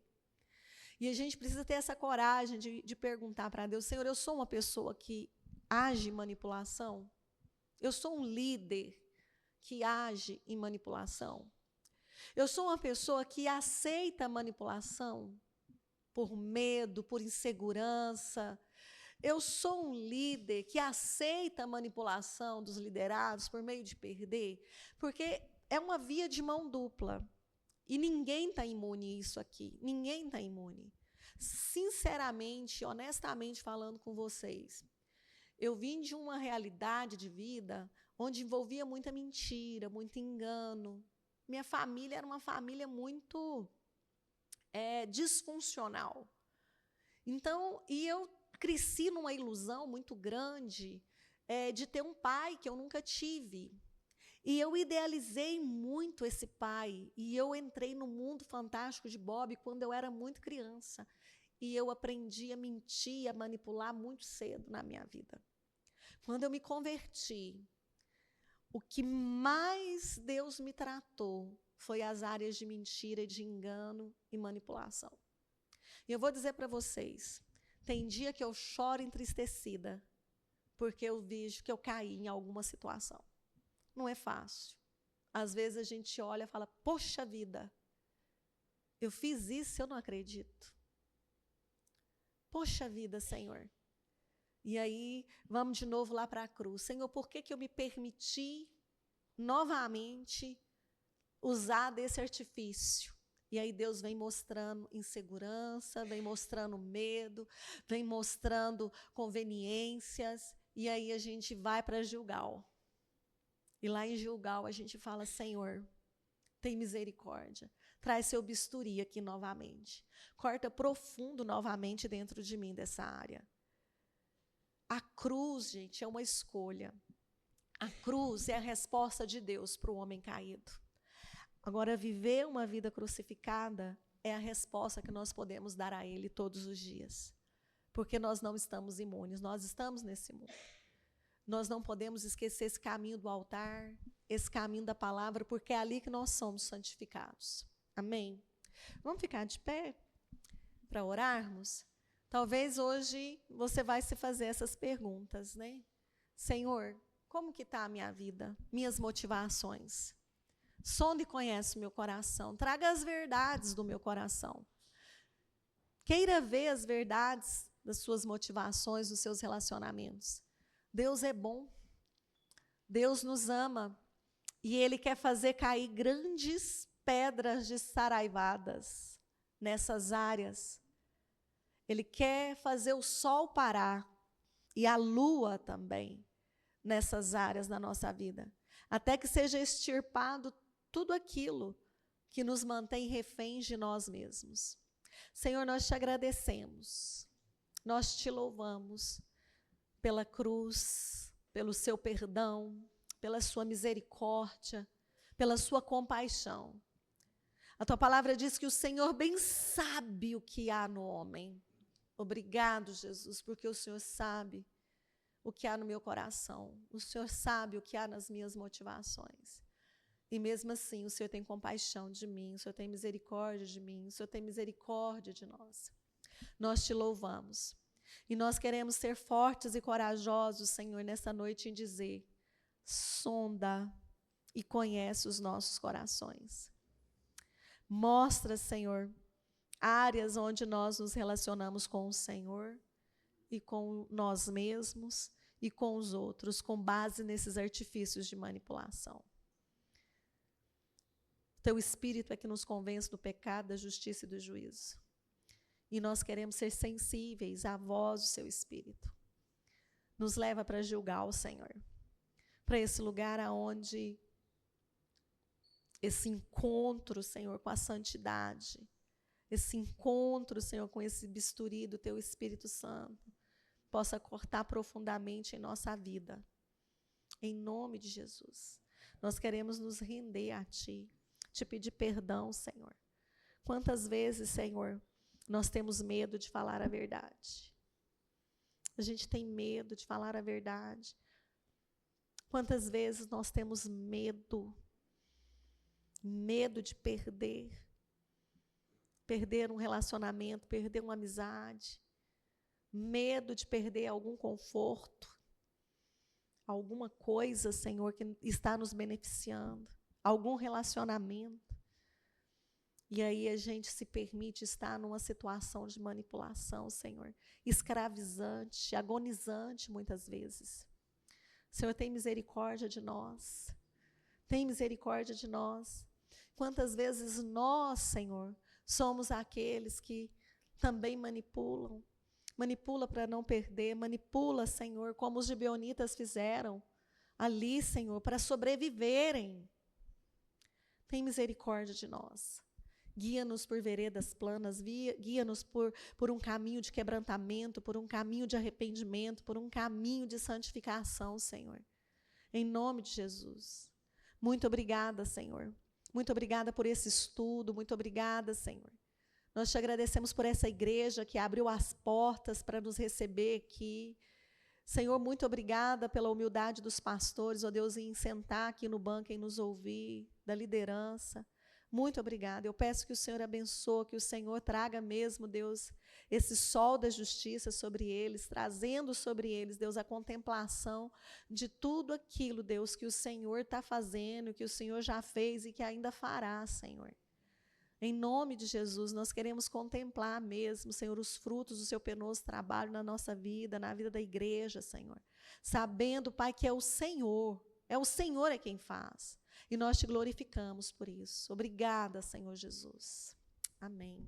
Speaker 3: E a gente precisa ter essa coragem de perguntar para Deus, Senhor, eu sou uma pessoa que age em manipulação? Eu sou um líder que age em manipulação? Eu sou uma pessoa que aceita a manipulação por medo, por insegurança? Eu sou um líder que aceita a manipulação dos liderados por meio de perder? Porque é uma via de mão dupla. E ninguém está imune a isso aqui. Ninguém está imune. Sinceramente, honestamente falando com vocês, eu vim de uma realidade de vida onde envolvia muita mentira, muito engano. Minha família era uma família muito disfuncional. Então, e eu cresci numa ilusão muito grande de ter um pai que eu nunca tive. E eu idealizei muito esse pai. E eu entrei no mundo fantástico de Bob quando eu era muito criança. E eu aprendi a mentir, a manipular muito cedo na minha vida. Quando eu me converti, o que mais Deus me tratou foi as áreas de mentira, de engano e manipulação. E eu vou dizer para vocês, tem dia que eu choro entristecida, porque eu vejo que eu caí em alguma situação. Não é fácil. Às vezes a gente olha e fala, poxa vida, eu fiz isso, eu não acredito. Poxa vida, Senhor. E aí, vamos de novo lá para a cruz. Senhor, por que eu me permiti novamente usar desse artifício? E aí Deus vem mostrando insegurança, vem mostrando medo, vem mostrando conveniências, e aí a gente vai para Gilgal. E lá em Gilgal a gente fala, Senhor, tem misericórdia, traz seu bisturi aqui novamente, corta profundo novamente dentro de mim dessa área. A cruz, gente, é uma escolha. A cruz é a resposta de Deus para o homem caído. Agora, viver uma vida crucificada é a resposta que nós podemos dar a Ele todos os dias. Porque nós não estamos imunes, nós estamos nesse mundo. Nós não podemos esquecer esse caminho do altar, esse caminho da palavra, porque é ali que nós somos santificados. Amém? Vamos ficar de pé para orarmos? Talvez hoje você vai se fazer essas perguntas, né? Senhor, como que está a minha vida? Minhas motivações? Sonda e conhece o meu coração. Traga as verdades do meu coração. Queira ver as verdades das suas motivações, dos seus relacionamentos. Deus é bom. Deus nos ama. E Ele quer fazer cair grandes pedras de saraivadas nessas áreas. Ele quer fazer o sol parar e a lua também nessas áreas da nossa vida, até que seja extirpado tudo aquilo que nos mantém reféns de nós mesmos. Senhor, nós te agradecemos, nós te louvamos pela cruz, pelo seu perdão, pela sua misericórdia, pela sua compaixão. A tua palavra diz que o Senhor bem sabe o que há no homem. Obrigado, Jesus, porque o Senhor sabe o que há no meu coração. O Senhor sabe o que há nas minhas motivações. E mesmo assim, o Senhor tem compaixão de mim, o Senhor tem misericórdia de mim, o Senhor tem misericórdia de nós. Nós te louvamos. E nós queremos ser fortes e corajosos, Senhor, nessa noite em dizer: sonda e conhece os nossos corações. Mostra, Senhor, áreas onde nós nos relacionamos com o Senhor e com nós mesmos e com os outros, com base nesses artifícios de manipulação. Teu Espírito é que nos convence do pecado, da justiça e do juízo. E nós queremos ser sensíveis à voz do seu Espírito. Nos leva para Gilgal, Senhor, para esse lugar aonde esse encontro, Senhor, com a santidade, esse encontro, Senhor, com esse bisturi do teu Espírito Santo, possa cortar profundamente em nossa vida. Em nome de Jesus. Nós queremos nos render a Ti, te pedir perdão, Senhor. Quantas vezes, Senhor, nós temos medo de falar a verdade? A gente tem medo de falar a verdade. Quantas vezes nós temos medo de perder um relacionamento, perder uma amizade, medo de perder algum conforto, alguma coisa, Senhor, que está nos beneficiando, algum relacionamento. E aí a gente se permite estar numa situação de manipulação, Senhor, escravizante, agonizante muitas vezes. Senhor, tem misericórdia de nós. Tem misericórdia de nós. Quantas vezes nós, Senhor, somos aqueles que também manipulam. Manipula para não perder, manipula, Senhor, como os gibeonitas fizeram ali, Senhor, para sobreviverem. Tem misericórdia de nós. Guia-nos por veredas planas, guia-nos por um caminho de quebrantamento, por um caminho de arrependimento, por um caminho de santificação, Senhor. Em nome de Jesus. Muito obrigada, Senhor. Muito obrigada por esse estudo, muito obrigada, Senhor. Nós te agradecemos por essa igreja que abriu as portas para nos receber aqui. Senhor, muito obrigada pela humildade dos pastores, ó Deus, em sentar aqui no banco e nos ouvir, da liderança. Muito obrigada. Eu peço que o Senhor abençoe, que o Senhor traga mesmo, Deus, esse sol da justiça sobre eles, trazendo sobre eles, Deus, a contemplação de tudo aquilo, Deus, que o Senhor está fazendo, que o Senhor já fez e que ainda fará, Senhor. Em nome de Jesus, nós queremos contemplar mesmo, Senhor, os frutos do seu penoso trabalho na nossa vida, na vida da igreja, Senhor. Sabendo, Pai, que é o Senhor é quem faz. E nós te glorificamos por isso. Obrigada, Senhor Jesus. Amém.